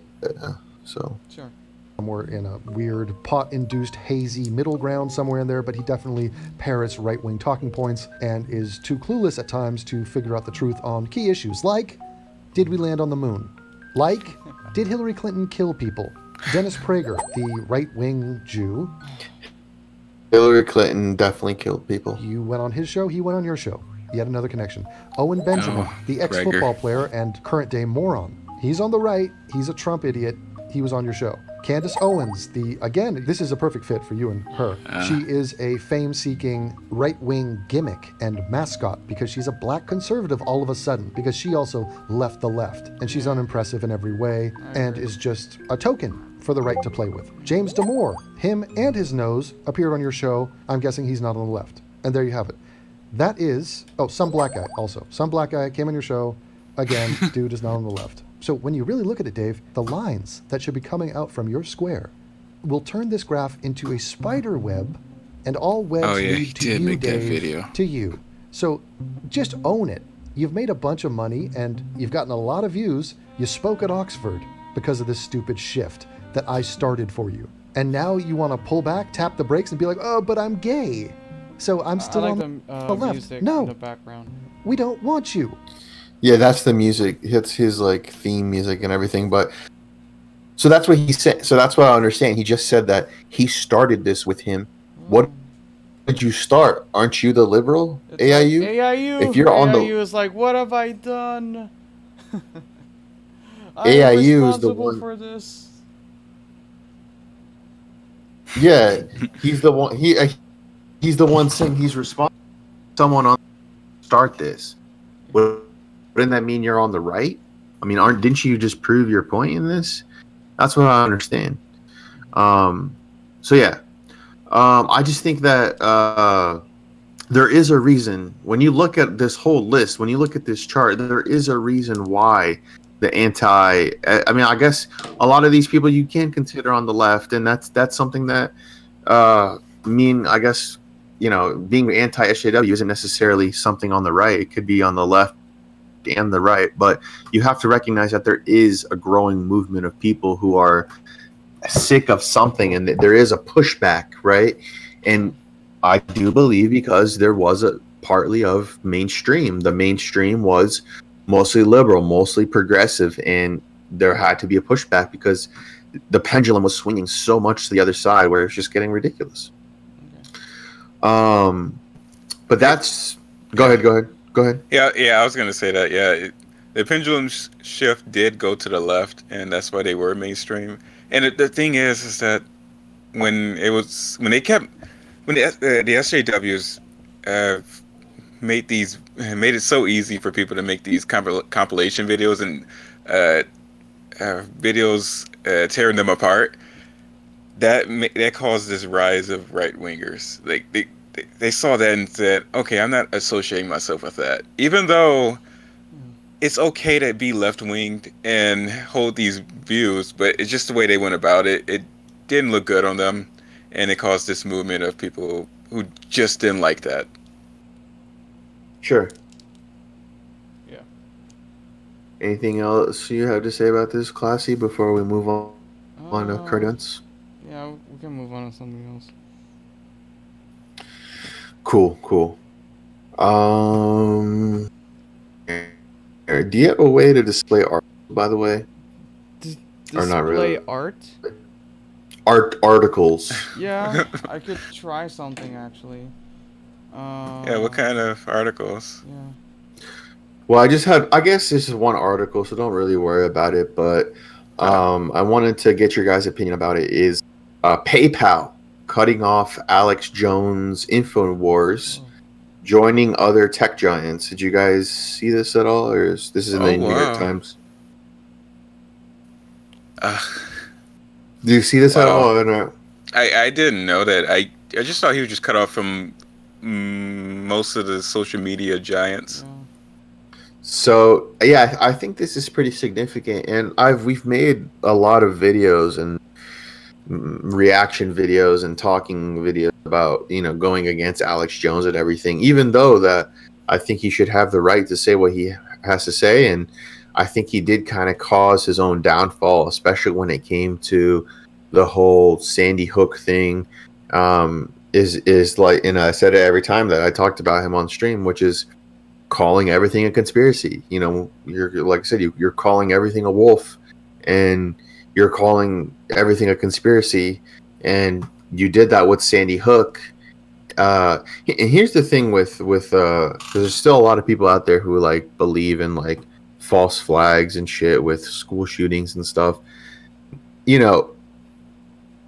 So. Sure. Somewhere in a weird pot-induced hazy middle ground somewhere in there, but he definitely parrots right-wing talking points and is too clueless at times to figure out the truth on key issues like, did we land on the moon? Like, did Hillary Clinton kill people? Dennis Prager, the right-wing Jew. Hillary Clinton definitely killed people. You went on his show, he went on your show. Yet another connection. Owen Benjamin, the ex-football player and current-day moron. He's on the right, he's a Trump idiot, he was on your show. Candace Owens, again, this is a perfect fit for you and her. She is a fame-seeking right-wing gimmick and mascot because she's a black conservative all of a sudden because she also left the left. And she's unimpressive in every way and is just a token for the right to play with. James Damore, him and his nose appeared on your show. I'm guessing he's not on the left. And there you have it. That is, some black guy also. Some black guy came on your show. Again, dude is not on the left. So when you really look at it, Dave, the lines that should be coming out from your square will turn this graph into a spider web, and all webs lead to you, Dave, to you. So just own it. You've made a bunch of money, and you've gotten a lot of views. You spoke at Oxford because of this stupid shift that I started for you. And now you want to pull back, tap the brakes, and be like, oh, but I'm gay. So I'm still on the left. Music no, in the background. We don't want you. Yeah, that's the music. It's his like theme music and everything. But so that's what he said. So that's what I understand. He just said that he started this with him. What did you start? Aren't you the liberal? It's AIU? Like, AIU. If you're on the AIU is like, what have I done? AIU is the one for this. Yeah, he's the one. He's the one saying he's responsible. Someone on start this. Wouldn't that mean you're on the right? I mean, didn't you just prove your point in this? That's what I understand. So yeah, I just think that there is a reason when you look at this whole list, when you look at this chart, there is a reason why the I mean, I guess a lot of these people you can consider on the left, and that's something that I guess, you know, being anti-SJW isn't necessarily something on the right. It could be on the left and the right, but you have to recognize that there is a growing movement of people who are sick of something, and there is a pushback, right? And I do believe because there was a partly of mainstream. The mainstream was mostly liberal, mostly progressive, and there had to be a pushback because the pendulum was swinging so much to the other side where it's just getting ridiculous. Okay. But that's go ahead. Yeah, I was gonna say that. Yeah, the pendulum shift did go to the left, and that's why they were mainstream. And the thing is that when the SJWs made it so easy for people to make these compilation videos and videos tearing them apart, that caused this rise of right wingers. Like they saw that and said, okay, I'm not associating myself with that, even though it's okay to be left-winged and hold these views, but it's just the way they went about it. It didn't look good on them, and it caused this movement of people who just didn't like that. Sure. Yeah. Anything else you have to say about this, Classy, before we move on to Cardents? Yeah, we can move on to something else. Cool. Do you have a way to display art, by the way? Or not really? Art? Articles. Yeah, I could try something actually. Yeah, what kind of articles? Yeah. Well, I guess this is one article, so don't really worry about it. But I wanted to get your guys' opinion about it. Is PayPal cutting off Alex Jones' InfoWars, joining other tech giants? Did you guys see this at all, or this is in the New York Times? Do you see this at all? Or no? I didn't know that. I just thought he was just cut off from most of the social media giants. So yeah, I think this is pretty significant, and we've made a lot of videos and reaction videos and talking videos about going against Alex Jones and everything. Even though that I think he should have the right to say what he has to say, and I think he did kind of cause his own downfall, especially when it came to the whole Sandy Hook thing. Is like, and I said it every time that I talked about him on stream, which is calling everything a conspiracy. You're like I said, you're calling everything a wolf, and you're calling everything a conspiracy, and you did that with Sandy Hook. And here's the thing with there's still a lot of people out there who like believe in like false flags and shit with school shootings and stuff.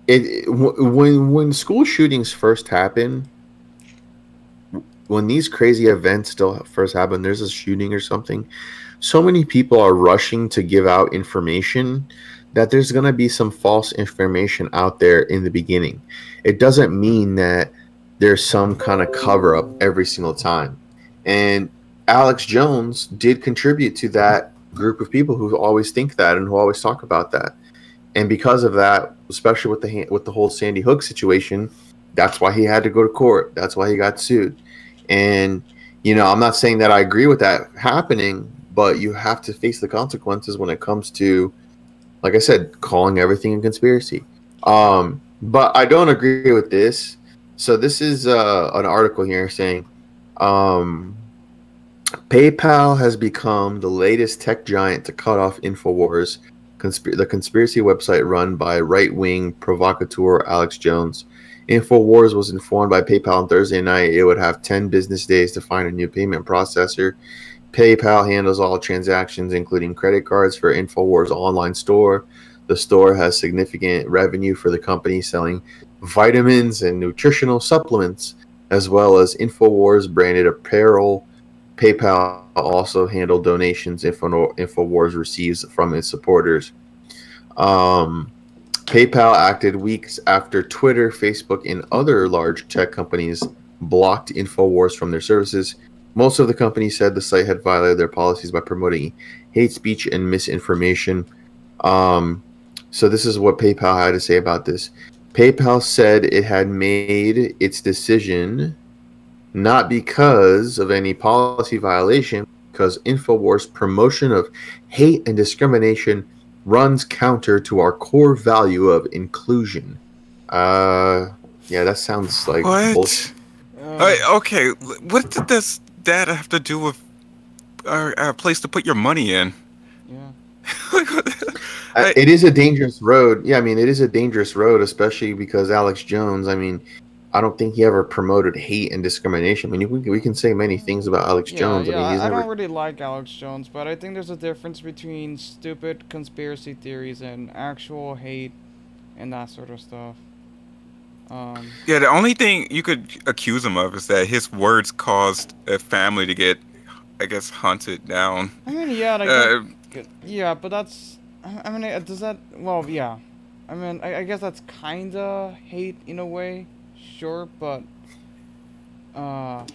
When school shootings first happen, when these crazy events still first happen, there's a shooting or something, so many people are rushing to give out information that there's going to be some false information out there in the beginning. It doesn't mean that there's some kind of cover up every single time. And Alex Jones did contribute to that group of people who always think that and who always talk about that. And because of that, especially with the whole Sandy Hook situation, that's why he had to go to court. That's why he got sued. And I'm not saying that I agree with that happening, but you have to face the consequences when it comes to, like I said, calling everything a conspiracy. But I don't agree with this. So this is an article here saying PayPal has become the latest tech giant to cut off InfoWars, the conspiracy website run by right-wing provocateur Alex Jones. InfoWars was informed by PayPal on Thursday night it would have 10 business days to find a new payment processor. PayPal handles all transactions, including credit cards, for InfoWars' online store. The store has significant revenue for the company, selling vitamins and nutritional supplements, as well as InfoWars branded apparel. PayPal also handled donations InfoWars receives from its supporters. PayPal acted weeks after Twitter, Facebook, and other large tech companies blocked InfoWars from their services. Most of the companies said the site had violated their policies by promoting hate speech and misinformation. So this is what PayPal had to say about this. PayPal said it had made its decision not because of any policy violation, because InfoWars' promotion of hate and discrimination runs counter to our core value of inclusion. Yeah, that sounds like bullshit. Okay, what does that have to do with a place to put your money in? Yeah. It is a dangerous road. Yeah, I mean, it is a dangerous road, especially because Alex Jones. I mean, I don't think he ever promoted hate and discrimination. I mean, we can say many things about Alex Jones. I mean, he's I never. don't really like Alex Jones, but I think there's a difference between stupid conspiracy theories and actual hate and that sort of stuff. Yeah, the only thing you could accuse him of is that his words caused a family to get, I guess, hunted down. I mean, yeah, like, yeah, but that's. I mean, does that? Well, yeah. I mean, I guess that's kinda hate in a way, sure, but. Well,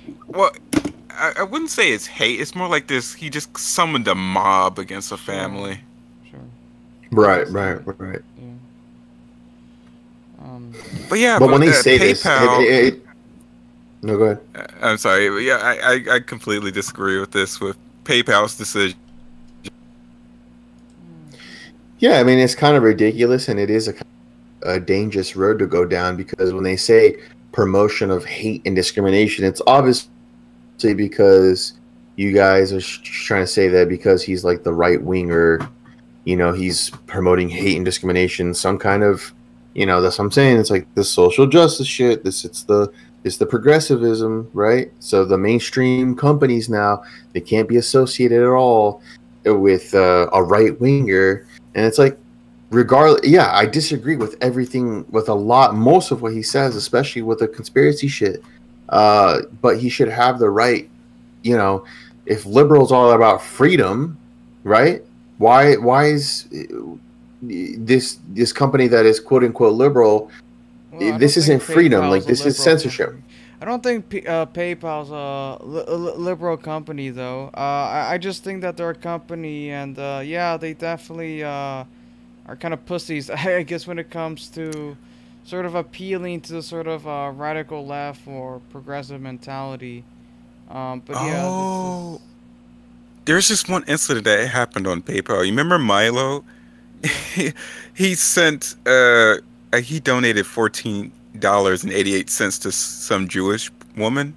I wouldn't say it's hate. It's more like this. He just summoned a mob against a family. Sure. Right. Yeah. But yeah, But when they say PayPal, this, no, go ahead. I'm sorry. But yeah, I completely disagree with this. With PayPal's decision. Yeah, I mean, it's kind of ridiculous, and it is a dangerous road to go down because when they say promotion of hate and discrimination, it's obviously because you guys are trying to say that because he's like the right winger, he's promoting hate and discrimination, some kind of, that's what I'm saying. It's like the social justice shit. It's the progressivism, right? So the mainstream companies now, they can't be associated at all with a right winger. And it's like, regardless, yeah, I disagree with everything, with most of what he says, especially with the conspiracy shit. But he should have the right, if liberals are all about freedom, right? Why is this company that is quote unquote liberal? Well, this isn't freedom. PayPal's Like, this is censorship. Company. I don't think PayPal's a liberal company, though. I just think that they're a company, and yeah, they definitely are kind of pussies, I guess, when it comes to sort of appealing to sort of radical left or progressive mentality. But yeah. There's just one incident that happened on PayPal. You remember Milo? He sent he donated $14.88 to some Jewish woman.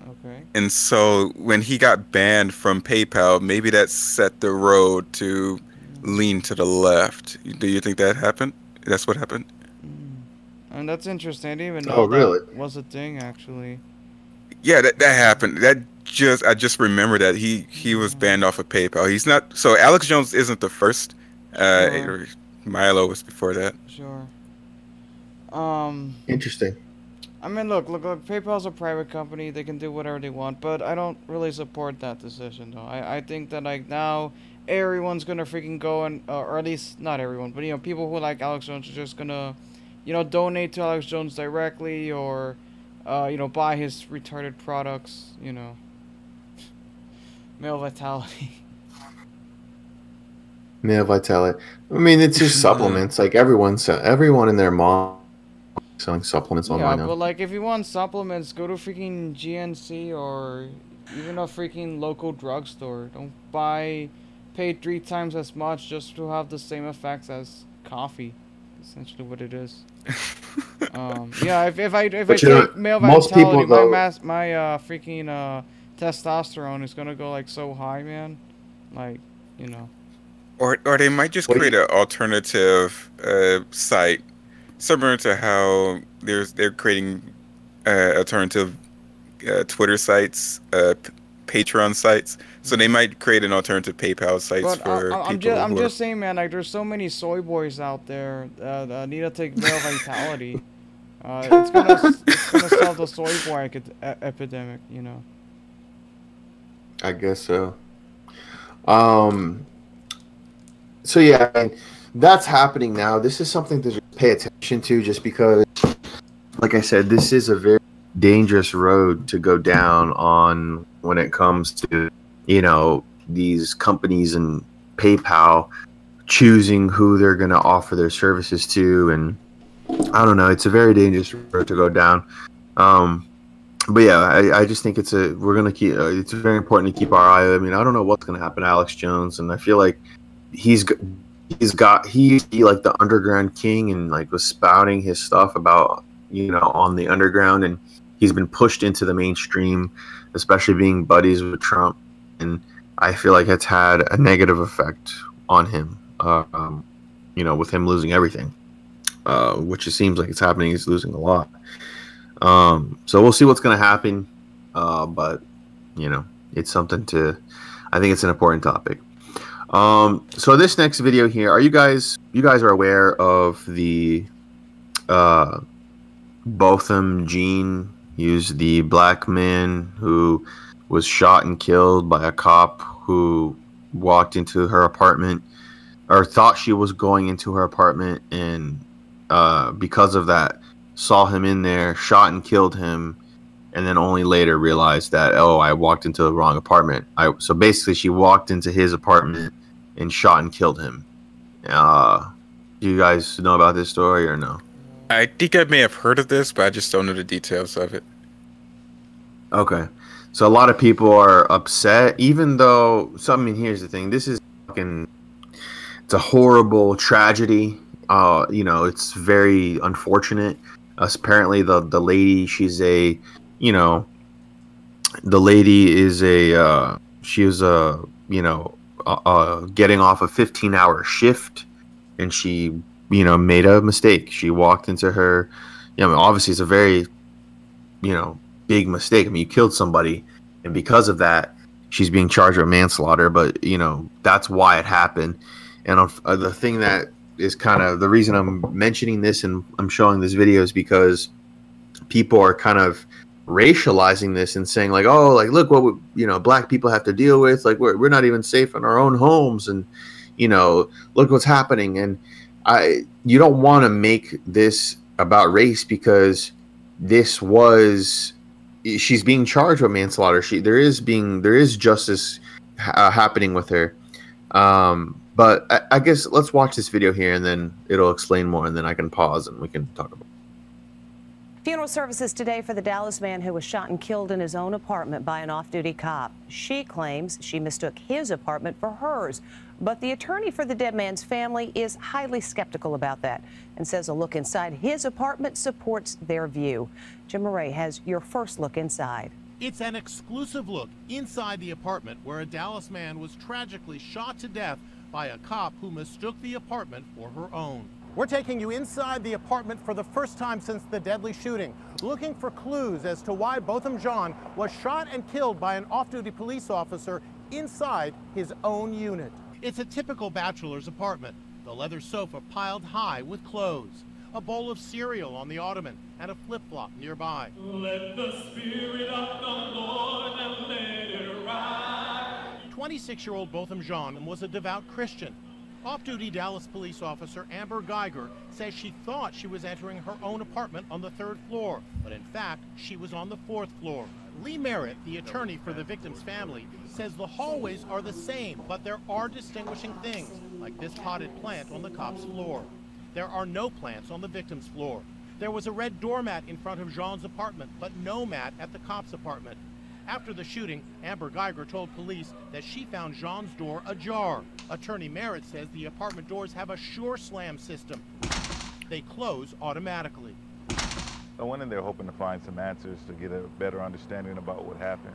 Okay. And so when he got banned from PayPal, maybe that set the road to lean to the left. Do you think that happened? That's what happened? And that's interesting. I didn't even know that was a thing, actually. Yeah, that happened. I just remember that he was banned off of PayPal. He's not. So Alex Jones isn't the first. Sure. Milo was before that. Sure. Interesting. I mean, look. PayPal's a private company. They can do whatever they want, but I don't really support that decision, though. I think that, like, now everyone's gonna freaking go and, or at least not everyone, but people who like Alex Jones are just gonna, donate to Alex Jones directly or, buy his retarded products. Male vitality. Male vitality. I mean, it's just supplements. Like everyone in their mom selling supplements online. Yeah, but like if you want supplements, go to freaking GNC or even a freaking local drugstore. Don't pay 3 times as much just to have the same effects as coffee. Essentially, what it is. Yeah, if I take male vitality, my freaking testosterone is gonna go like so high, man. Like, Or they might just create an alternative site, similar to how they're creating alternative Twitter sites, Patreon sites. So they might create an alternative PayPal sites for people. I'm just saying, man. Like, there's so many soy boys out there that need to take male vitality. It's gonna solve the soy boy epidemic, I guess so. So yeah, I mean, that's happening now. This is something to just pay attention to, just because, like I said, this is a very dangerous road to go down on when it comes to, these companies and PayPal choosing who they're going to offer their services to. And I don't know, it's a very dangerous road to go down. But yeah, I just think it's very important to keep our eye. I mean, I don't know what's going to happen to Alex Jones, and I feel like he's like the underground king, and like was spouting his stuff about on the underground, and he's been pushed into the mainstream, especially being buddies with Trump, and I feel like it's had a negative effect on him. with him losing everything, which it seems like it's happening. He's losing a lot. So we'll see what's going to happen. But it's something I think it's an important topic. So this next video here, you guys are aware of the Botham Jean? He's the black man who was shot and killed by a cop who walked into her apartment, or thought she was going into her apartment, and because of that saw him in there, shot and killed him, and then only later realized that, oh, I walked into the wrong apartment. So basically she walked into his apartment and shot and killed him. Do you guys know about this story or no? I think I may have heard of this, but I just don't know the details of it. Okay. So a lot of people are upset, even though, here's the thing. This is it's a horrible tragedy. It's very unfortunate. Apparently the lady, she's a, the lady is she was getting off a 15-hour shift, and she, made a mistake. She walked into her, obviously it's a very, big mistake. I mean, you killed somebody, and because of that, she's being charged with manslaughter, but, that's why it happened. And the thing that is kind of the reason I'm mentioning this and I'm showing this video is because people are kind of racializing this and saying like, oh, like, look what black people have to deal with. Like, we're not even safe in our own homes, and look what's happening. And you don't want to make this about race, because she's being charged with manslaughter. There is justice happening with her. But I guess let's watch this video here, and then it'll explain more, and then I can pause and we can talk about it. Funeral services today for the Dallas man who was shot and killed in his own apartment by an off-duty cop. She claims she mistook his apartment for hers, but the attorney for the dead man's family is highly skeptical about that and says a look inside his apartment supports their view. Jim Murray has your first look inside. It's an exclusive look inside the apartment where a Dallas man was tragically shot to death by a cop who mistook the apartment for her own. We're taking you inside the apartment for the first time since the deadly shooting, looking for clues as to why Botham Jean was shot and killed by an off-duty police officer inside his own unit. It's a typical bachelor's apartment. The leather sofa piled high with clothes, a bowl of cereal on the ottoman, and a flip-flop nearby. Let the Spirit of the Lord and let it rise. 26-year-old Botham Jean was a devout Christian. Off-duty Dallas police officer Amber Geiger says she thought she was entering her own apartment on the 3rd floor, but in fact, she was on the 4th floor. Lee Merritt, the attorney for the victim's family, says the hallways are the same, but there are distinguishing things, like this potted plant on the cop's floor. There are no plants on the victim's floor. There was a red doormat in front of Jean's apartment, but no mat at the cop's apartment. After the shooting, Amber Geiger told police that she found Jean's door ajar. Attorney Merritt says the apartment doors have a sure slam system. They close automatically. I went in there hoping to find some answers to get a better understanding about what happened.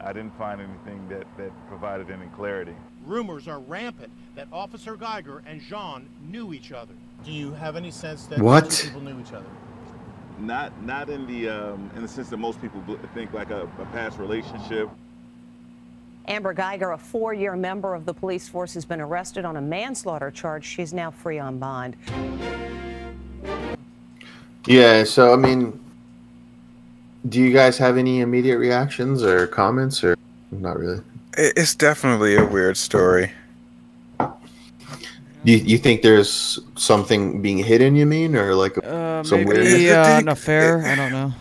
I didn't find anything that provided any clarity. Rumors are rampant that Officer Geiger and Jean knew each other. Do you have any sense that two people knew each other? Not in the sense that most people think, like a past relationship. Amber Geiger, a 4-year member of the police force, has been arrested on a manslaughter charge. She's now free on bond. Yeah, so I mean, do you guys have any immediate reactions or comments, or not really? It's definitely a weird story. You think there's something being hidden, you mean, or like some weird? Maybe an affair. I don't know.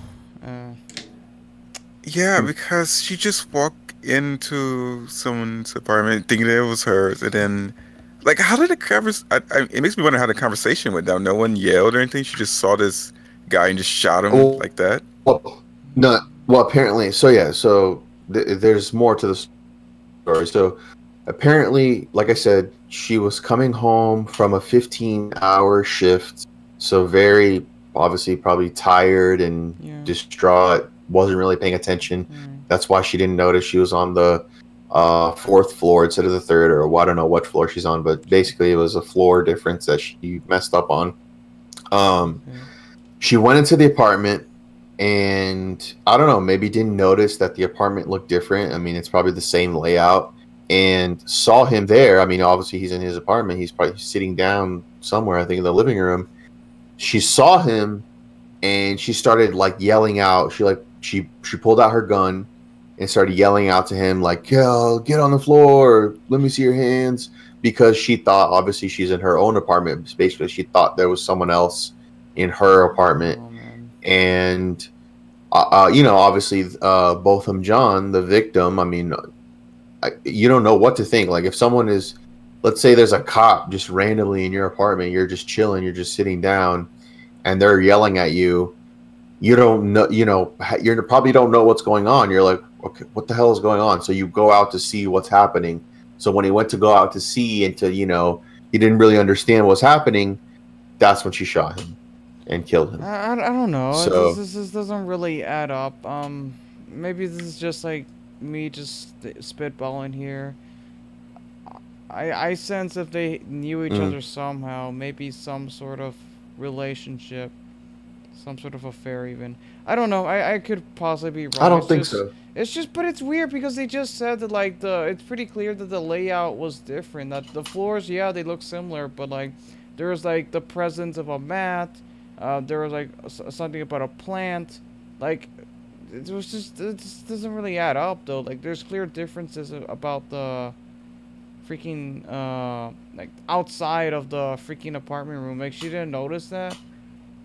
Yeah, because she just walked into someone's apartment thinking it was hers, and then, like, how did the it makes me wonder how the conversation went down. No one yelled or anything. She just saw this guy and just shot him like that. Well, no. Well, apparently. So yeah. So there's more to the story. So apparently, like I said, she was coming home from a 15-hour shift. So very obviously probably tired and distraught. Wasn't really paying attention. That's why she didn't notice she was on the fourth floor instead of the third, or I don't know what floor she's on, but basically it was a floor difference that she messed up on. She went into the apartment, and I don't know, maybe didn't notice that the apartment looked different. I mean, it's probably the same layout, and saw him there. I mean, obviously he's in his apartment. He's probably sitting down somewhere, I think in the living room. She saw him, and she started like yelling out. She pulled out her gun and started yelling out to him like, "Yo, get on the floor. Let me see your hands." Because she thought, obviously she's in her own apartment. Basically, she thought there was someone else in her apartment. And, you know, obviously Botham John, the victim, I mean, you don't know what to think. Like if someone is, let's say there's a cop just randomly in your apartment, you're just chilling, you're just sitting down, and they're yelling at you. You don't know, you know, you probably don't know what's going on. You're like, okay, what the hell is going on? So you go out to see what's happening. So when he went to go out to see and to, you know, he didn't really understand what's happening, that's when she shot him and killed him. I don't know. So This doesn't really add up. Maybe this is just like me just spitballing here. I sense if they knew each other somehow, maybe some sort of relationship, some sort of affair even. I don't know. I could possibly be wrong. I don't think so. It's just, but it's weird because they just said that like it's pretty clear that the layout was different. That the floors, yeah, they look similar, but like there was like the presence of a mat. There was like something about a plant. Like it just doesn't really add up though. Like there's clear differences about the freaking like outside of the freaking apartment room. Like she didn't notice that.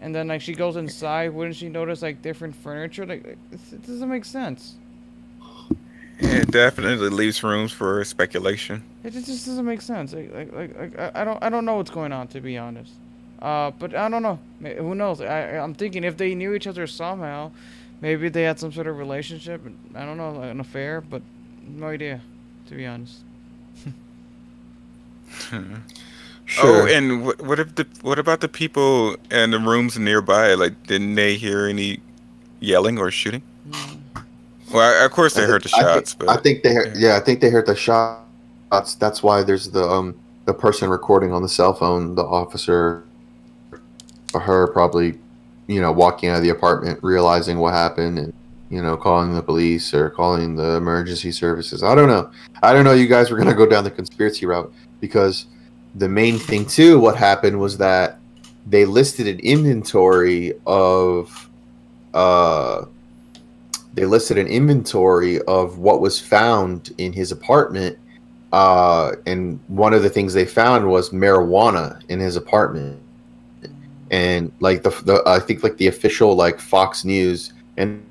And then like she goes inside, wouldn't she notice like different furniture? Like it doesn't make sense. It definitely leaves rooms for speculation. It just doesn't make sense. I don't know what's going on, to be honest. But I don't know. Who knows? I'm thinking if they knew each other somehow, maybe they had some sort of relationship. I don't know, an affair, but no idea, to be honest. Sure. Oh, and what about the people in the rooms nearby? Like, didn't they hear any yelling or shooting? Well, of course they heard the shots, but I think they heard. Yeah, I think they heard the shots. That's why there's the person recording on the cell phone, the officer, or her probably, you know, walking out of the apartment, realizing what happened, and you know, calling the police or calling the emergency services. I don't know. I don't know. You guys were gonna go down the conspiracy route because the main thing too, what happened was that they listed an inventory of what was found in his apartment, and one of the things they found was marijuana in his apartment, and like the I think like the official like Fox News, and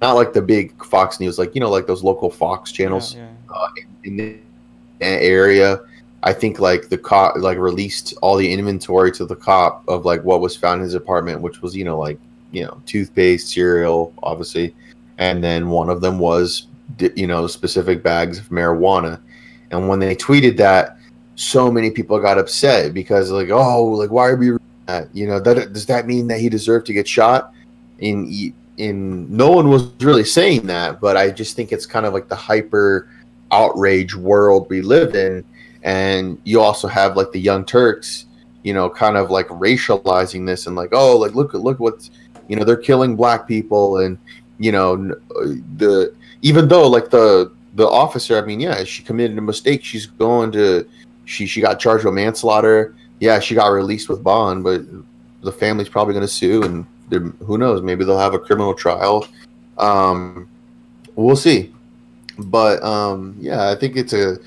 not like the big Fox News, like, you know, like those local Fox channels in the area. I think like the cop like released all the inventory to the cop of like what was found in his apartment, which was, you know, like, you know, toothpaste, cereal, obviously. And then one of them was, you know, specific bags of marijuana. And when they tweeted that, so many people got upset because like, oh, like, why are we reading that? You know, does that mean that he deserved to get shot? In no one was really saying that, but I just think it's kind of like the hyper outrage world we live in. And you also have like the Young Turks, you know, kind of like racializing this and like, oh, like look what's, you know, they're killing black people, and you know, even though like the officer, I mean, yeah, she committed a mistake. She's going to she got charged with manslaughter. Yeah, she got released with bond, but the family's probably going to sue, and who knows? Maybe they'll have a criminal trial. We'll see. But yeah, I think it's a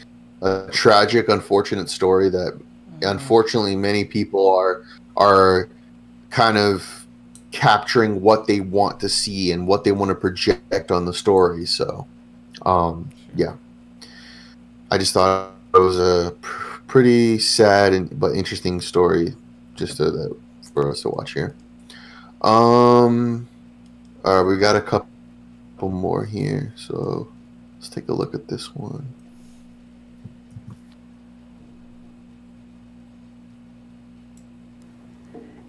tragic, unfortunate story that unfortunately many people are kind of capturing what they want to see and what they want to project on the story. So yeah, I just thought it was a pretty sad but interesting story just for us to watch here. All right, we got a couple more here, so let's take a look at this one.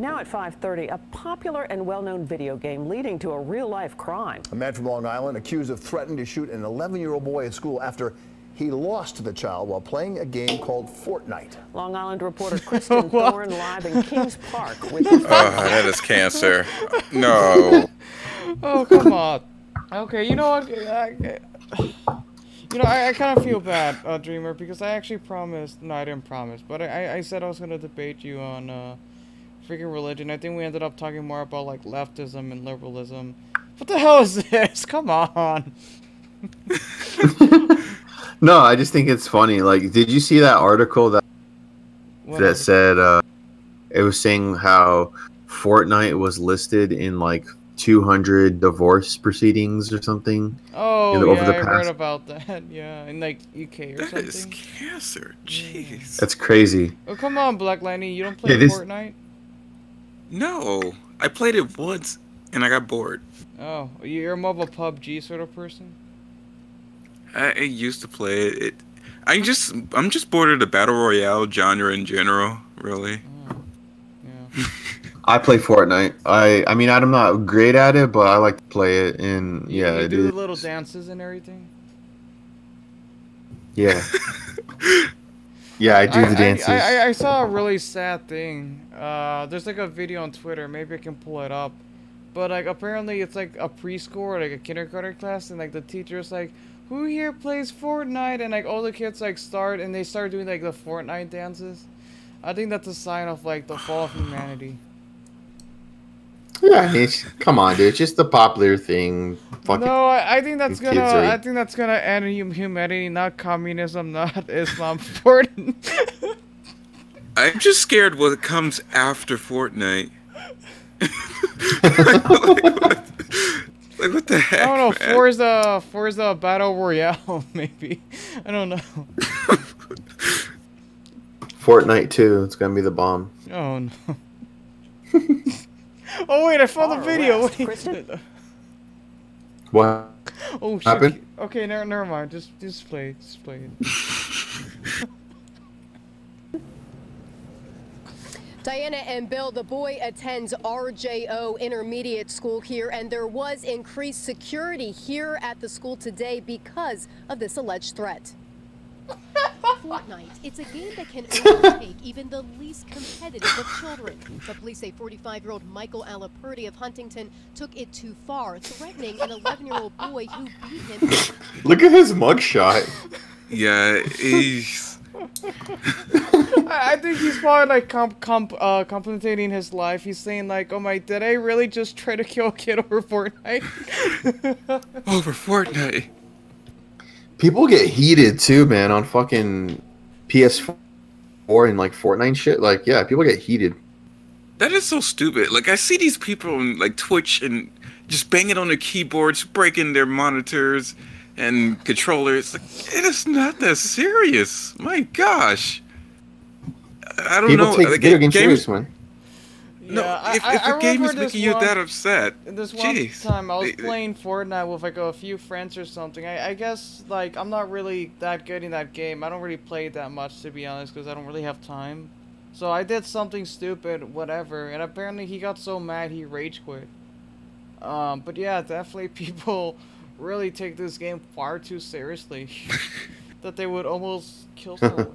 Now at 5:30, a popular and well-known video game leading to a real-life crime. A man from Long Island accused of threatening to shoot an 11-year-old boy at school after he lost to the child while playing a game called Fortnite. Long Island reporter Kristen Thorne live in Kings Park with his that is cancer. No. Oh, come on. Okay, you know what? I kind of feel bad, Dreamer, because I actually promised. No, I didn't promise, but I said I was gonna debate you on freaking religion. I think we ended up talking more about like leftism and liberalism. What the hell is this? Come on. No, I just think it's funny. Like, did you see that article that said it was saying how Fortnite was listed in like 200 divorce proceedings or something? Oh, yeah, I heard about that. Yeah, in like UK or something. That is cancer. Jeez. That's crazy. Oh, come on, Black Lightning. You don't play Fortnite? No, I played it once and I got bored. Oh, you're more of a PUBG sort of person? I used to play it. I'm just bored of the battle royale genre in general, really. Oh, yeah. I play Fortnite. I mean, I'm not great at it, but I like to play it, and yeah, you do the little dances and everything. Yeah. Yeah, I do the dances. I saw a really sad thing. There's like a video on Twitter. Maybe I can pull it up. But like apparently it's like a preschool or like a kindergarten class, and like the teacher's like, "Who here plays Fortnite?" And like all the kids like start doing like the Fortnite dances. I think that's a sign of like the fall of humanity. Yeah, come on, dude. It's just the popular thing. No, I think that's gonna end humanity, not communism, not Islam. Fortnite. I'm just scared what comes after Fortnite. like what the heck? I don't know. Forza Battle Royale, maybe. I don't know. Fortnite 2. It's gonna be the bomb. Oh no. Oh wait, I found the video. What? Oh shit. Happened? Okay, never mind. Just play it. Diana and Bill, the boy attends RJO Intermediate School here, and there was increased security here at the school today because of this alleged threat. Fortnite, it's a game that can overtake even the least competitive of children. But police say 45-year-old Michael Alaperti of Huntington took it too far, threatening an 11-year-old boy who beat him. Look at his mugshot. Yeah, he's... I think he's probably like complimenting his life. He's saying like, "Oh my, did I really just try to kill a kid over Fortnite?" Over Fortnite. People get heated too, man, on fucking PS4 and like Fortnite shit. Like, yeah, people get heated. That is so stupid. Like, I see these people on like Twitch and just banging on their keyboards, breaking their monitors and controllers. Like, it is not that serious. My gosh. I don't know. People take like, video games serious, man. No, Yeah, if a game is making you that upset, this one time I was playing Fortnite with like a few friends or something. I guess like I'm not really that good in that game. I don't really play it that much, to be honest, because I don't really have time. So I did something stupid, whatever, and apparently he got so mad he rage quit. But yeah, definitely people really take this game far too seriously that they would almost kill someone.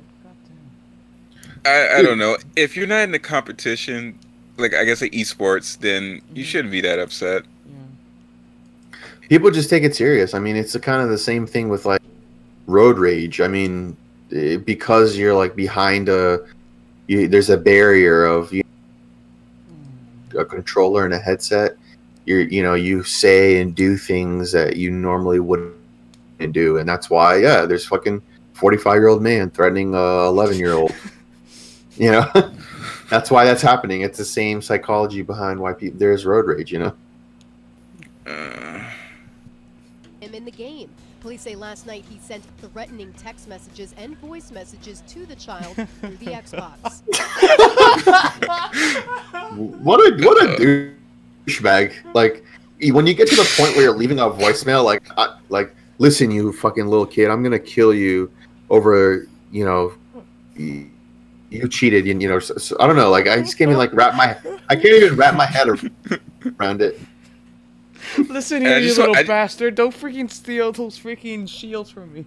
I don't know. If you're not in the competition, like I guess like esports, then you shouldn't be that upset. Yeah. People just take it serious. I mean, it's kind of the same thing with like road rage. I mean, because you're like behind there's a barrier of a controller and a headset. You say and do things that you normally wouldn't do, and that's why there's fucking 45-year-old man threatening a 11-year-old. That's why that's happening. It's the same psychology behind why there's road rage. Him in the game. Police say last night he sent threatening text messages and voice messages to the child through the Xbox. What a douchebag! Like when you get to the point where you're leaving a voicemail, like listen, you fucking little kid, I'm gonna kill you over you cheated, so, I don't know. Like I just can't even I can't even wrap my head around it. Listen here, you little bastard! Don't freaking steal those freaking shields from me.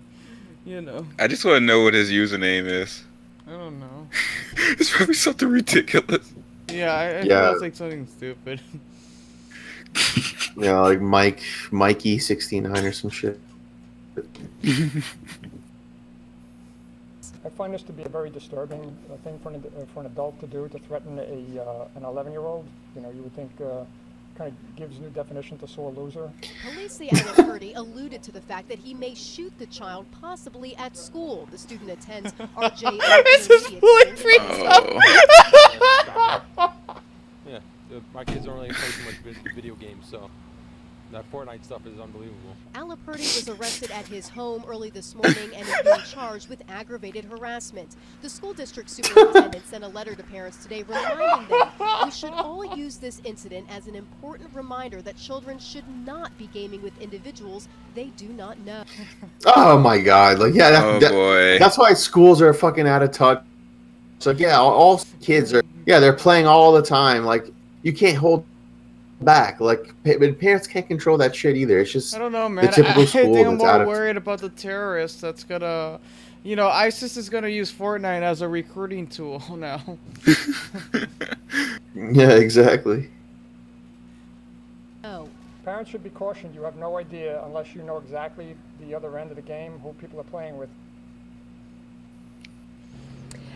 You know. I just want to know what his username is. I don't know. It's probably something ridiculous. Yeah, I feel it's like something stupid. Yeah, like Mikey69 or some shit. I find this to be a very disturbing thing for an adult to do, to threaten an 11-year-old. You know, you would think kind of gives new definition to sore loser. Police say Atheism alluded to the fact that he may shoot the child possibly at school. The student attends RJ. This is fully freaks up. Yeah, my kids don't really play too much video games, so that Fortnite stuff is unbelievable. Alaperty was arrested at his home early this morning and is being charged with aggravated harassment. The school district superintendent sent a letter to parents today reminding them we should all use this incident as an important reminder that children should not be gaming with individuals they do not know. Oh my god! Like boy. That's why schools are fucking out of touch. So yeah, all kids are they're playing all the time. Like you can't hold back. Like parents can't control that shit either. It's just I don't know, man. the typical I school think I'm that's out more of worried about the terrorists that's gonna, you know, ISIS is gonna use Fortnite as a recruiting tool now. Yeah, exactly. Oh. Parents should be cautioned. You have no idea, unless you know exactly the other end of the game, who people are playing with.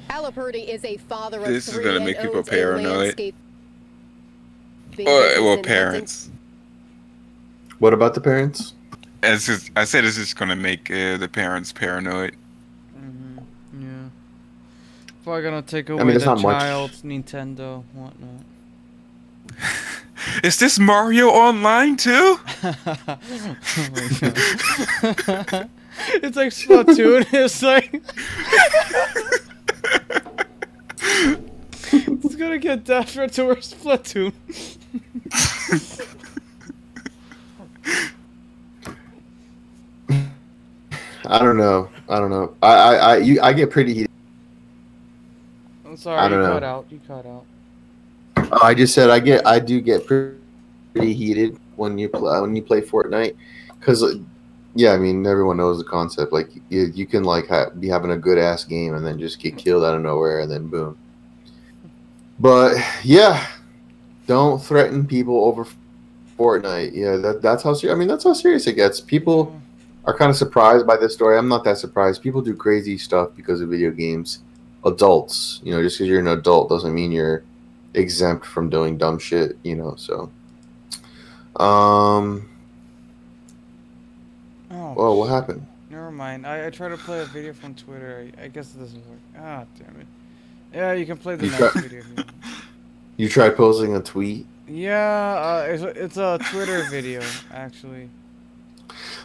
Alaperty is a father of This is 3 gonna and make people owns a paranoid. landscape Well, business in parents. What about the parents? I said it's just gonna make the parents paranoid. Yeah. Probably gonna take away the child's Nintendo, whatnot. Is this Mario Online too? Oh my God. It's like Splatoon. It's like it's gonna get desperate towards Splatoon. I don't know. I get pretty heated. I'm sorry, you cut out. You cut out. I just said I do get pretty heated when you play Fortnite, because yeah, I mean everyone knows the concept. Like you can like be having a good ass game and then just get killed out of nowhere and then boom. But yeah, don't threaten people over Fortnite. Yeah, that's how serious. I mean, that's how serious it gets. People are kind of surprised by this story. I'm not that surprised. People do crazy stuff because of video games. Adults, you know, just because you're an adult doesn't mean you're exempt from doing dumb shit. You know, so. Oh, well, what happened? Never mind. I tried to play a video from Twitter. I guess it doesn't work. Ah, damn it. Yeah, you can play the next video. Here. You tried posting a tweet? Yeah, it's a Twitter video, actually.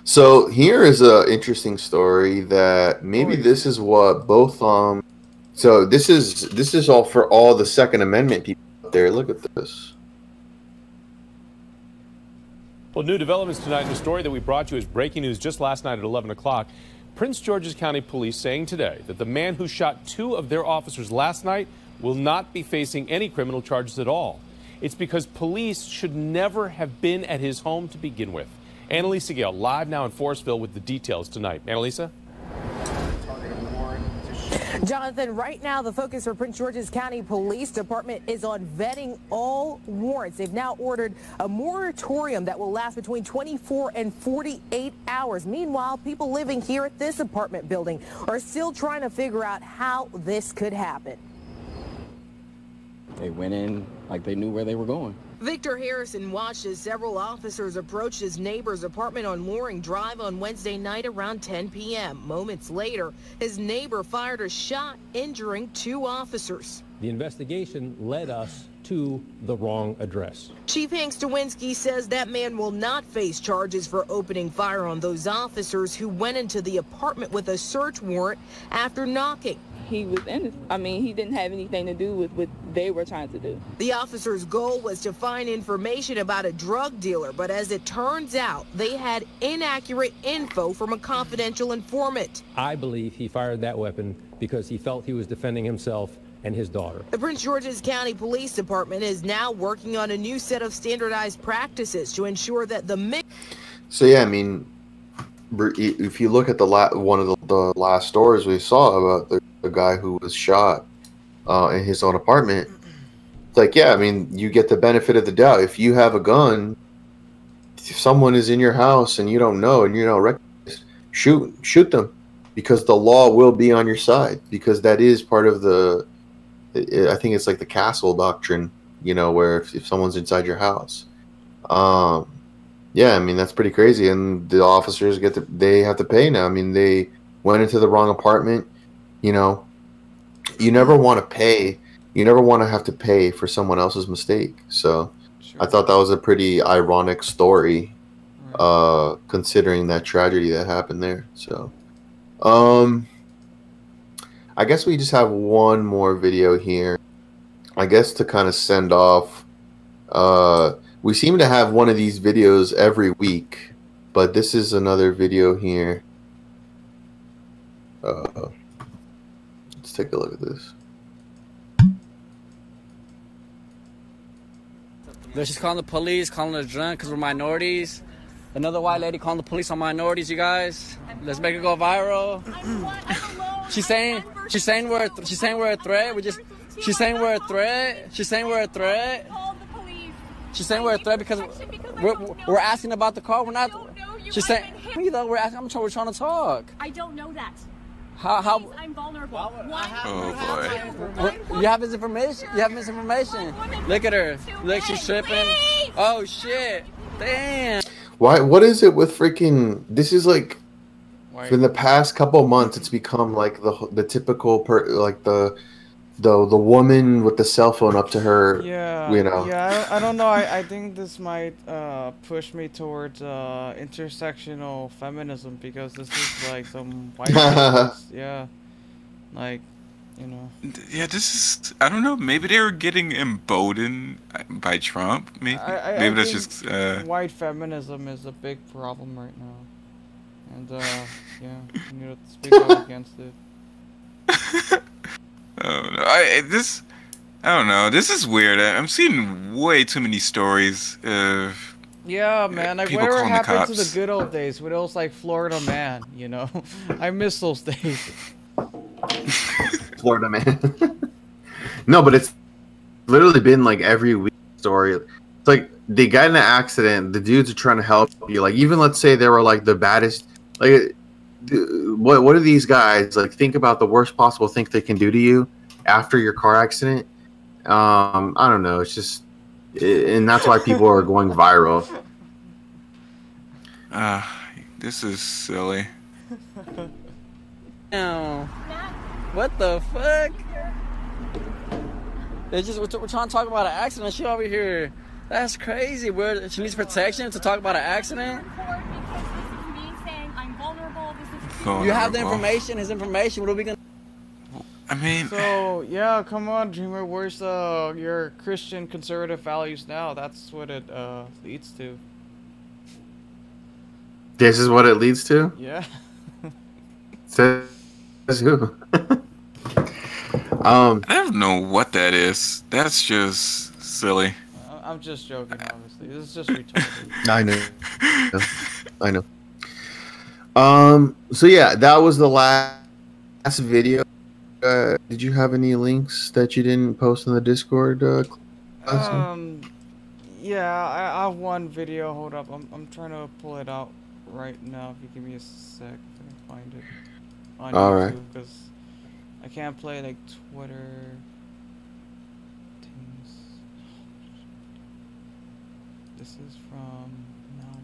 So here is a interesting story that maybe this is what both so this is all for all the Second Amendment people out there. Look at this. Well, new developments tonight in the story that we brought you is breaking news just last night at 11 o'clock. Prince George's County Police saying today that the man who shot 2 of their officers last night will not be facing any criminal charges at all. It's because police should never have been at his home to begin with. Annalisa Gale live now in Forestville with the details tonight. Annalisa? Jonathan, right now the focus for Prince George's County Police Department is on vetting all warrants. They've now ordered a moratorium that will last between 24 and 48 hours. Meanwhile, people living here at this apartment building are still trying to figure out how this could happen. They went in like they knew where they were going. Victor Harrison watched as several officers approached his neighbor's apartment on Loring Drive on Wednesday night around 10 p.m. Moments later, his neighbor fired a shot, injuring 2 officers. The investigation led us to the wrong address. Chief Hank Stawinski says that man will not face charges for opening fire on those officers who went into the apartment with a search warrant after knocking. He was he didn't have anything to do with what they were trying to do. The officer's goal was to find information about a drug dealer, but as it turns out, they had inaccurate info from a confidential informant. I believe he fired that weapon because he felt he was defending himself and his daughter. The Prince George's County Police Department is now working on a new set of standardized practices to ensure that the So yeah, I mean, if you look at one of the last stories we saw about the guy who was shot in his own apartment, it's like, yeah, I mean, you get the benefit of the doubt. If you have a gun, if someone is in your house and you don't know and you don't recognize, shoot them, because the law will be on your side, because that is part of the, I think it's like the castle doctrine, where if someone's inside your house. Yeah, I mean, that's pretty crazy, and the officers they have to pay now. I mean, they went into the wrong apartment. You never want to pay. You never want to have to pay for someone else's mistake. So, sure. I thought that was a pretty ironic story, considering that tragedy that happened there. So, I guess we just have one more video here. I guess to kind of send off. We seem to have one of these videos every week, but this is another video here. Let's take a look at this. They're just calling the police, calling us drunk because we're minorities. Another white lady calling the police on minorities, you guys. Let's make it go viral. She's saying we're a threat. She's saying we're a threat. She's saying we're a threat. She's saying we're a threat because we're asking about the car. We're not. She's saying we're asking. We're trying to talk. I don't know that. How? Please, I'm vulnerable. Oh boy. You have his information. You have his information. Look at her. Look, she's tripping. Oh shit. Damn. Why? What is it with freaking? This is like, in the past couple of months, it's become like the typical the woman with the cell phone up to her. Yeah. Yeah. I don't know. I think this might push me towards intersectional feminism, because this is like some white feminists, yeah, like, Yeah, this is, I don't know. Maybe they were getting emboldened by Trump. Maybe that's just white feminism is a big problem right now, and yeah, you need to speak out against it. Oh no! I don't know. This is weird. I'm seeing way too many stories of. Yeah, man. Like, whatever happened to the good old days with those like Florida Man? I miss those days. Florida Man. No, but it's literally been like every week story. It's like they got in an accident. The dudes are trying to help you. Like, even let's say they were like the baddest. Like, what are these guys like? Think about the worst possible thing they can do to you after your car accident. I don't know. It's just, and that's why people are going viral. This is silly. No. What the fuck? It's just we're trying to talk about an accident. She over here. That's crazy. She needs protection to talk about an accident. You have the information, his information. What are we gonna? I mean. So yeah, come on, Dreamer. Where's your Christian conservative values now? That's what it leads to. This is what it leads to? Yeah. Says who? I don't know what that is. That's just silly. I'm just joking, obviously. This is just retarded. I know. So yeah, that was the last video. Did you have any links that you didn't post in the Discord? Yeah, I have one video. Hold up, I'm trying to pull it out right now. If you give me a sec, if I can find it on YouTube, because I can't play like Twitter. Teams. This is from now.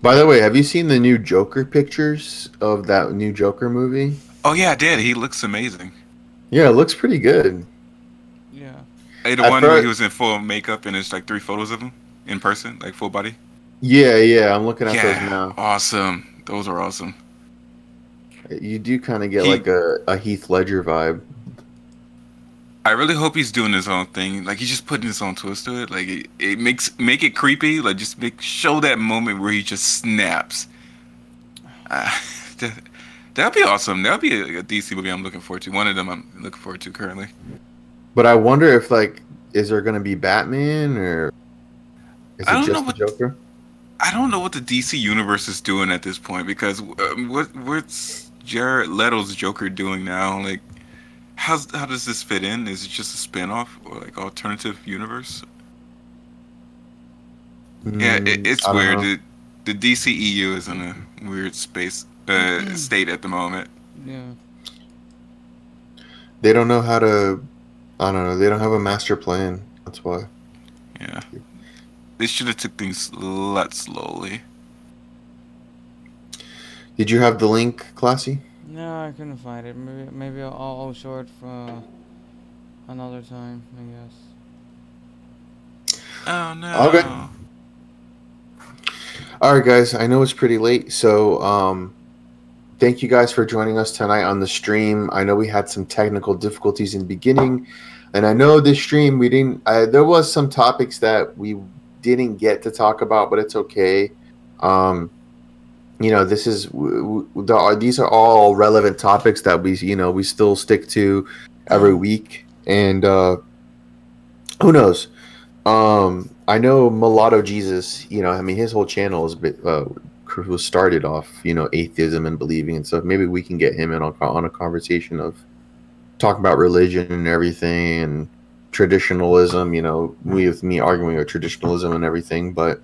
By the way, have you seen the new Joker pictures of that new Joker movie? Oh yeah, I did. He looks amazing. Yeah, it looks pretty good. Yeah. Hey, the one where he was in full makeup and there's like 3 photos of him in person, like full body. Yeah, I'm looking at those now. Awesome. Those are awesome. You do kind of get like a Heath Ledger vibe. I really hope he's doing his own thing. Like, he's just putting his own twist to it. Like, it make it creepy. Like, just show that moment where he just snaps. That'd be awesome. That'd be a DC movie I'm looking forward to. One of them I'm looking forward to currently. But I wonder if, like, is there going to be Batman, or is it just the Joker? I don't know what the DC universe is doing at this point, because what's Jared Leto's Joker doing now? Like, how does this fit in? Is it just a spin-off or like alternative universe? Yeah, it's weird. The DCEU is in a weird state at the moment. Yeah. They don't know how to. I don't know. They don't have a master plan. That's why. Yeah. They should have took things a lot slowly. Did you have the link, Classy? No, I couldn't find it. Maybe I'll show it for another time, I guess. Oh no. Okay. All right, guys. I know it's pretty late, so thank you guys for joining us tonight on the stream. I know we had some technical difficulties in the beginning, and I know this stream we didn't. There was some topics that we didn't get to talk about, but it's okay. This is these are all relevant topics that we still stick to every week, and who knows? I know Mulatto Jesus. His whole channel was started off, atheism and believing and stuff. Maybe we can get him in on a conversation of talking about religion and everything and traditionalism, with me arguing with traditionalism and everything. But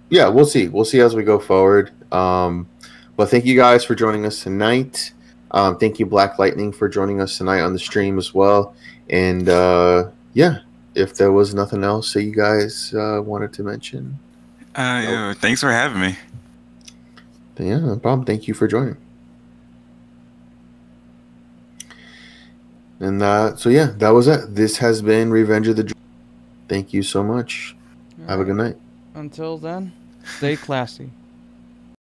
yeah, we'll see as we go forward. But thank you guys for joining us tonight. Thank you, Black Lightning, for joining us tonight on the stream as well. And yeah, if there was nothing else that you guys wanted to mention. Yeah, thanks for having me. Yeah, no problem. Thank you for joining. And so yeah, that was it. This has been Revenge of the Dream. Thank you so much. Have a good night. Until then, stay classy.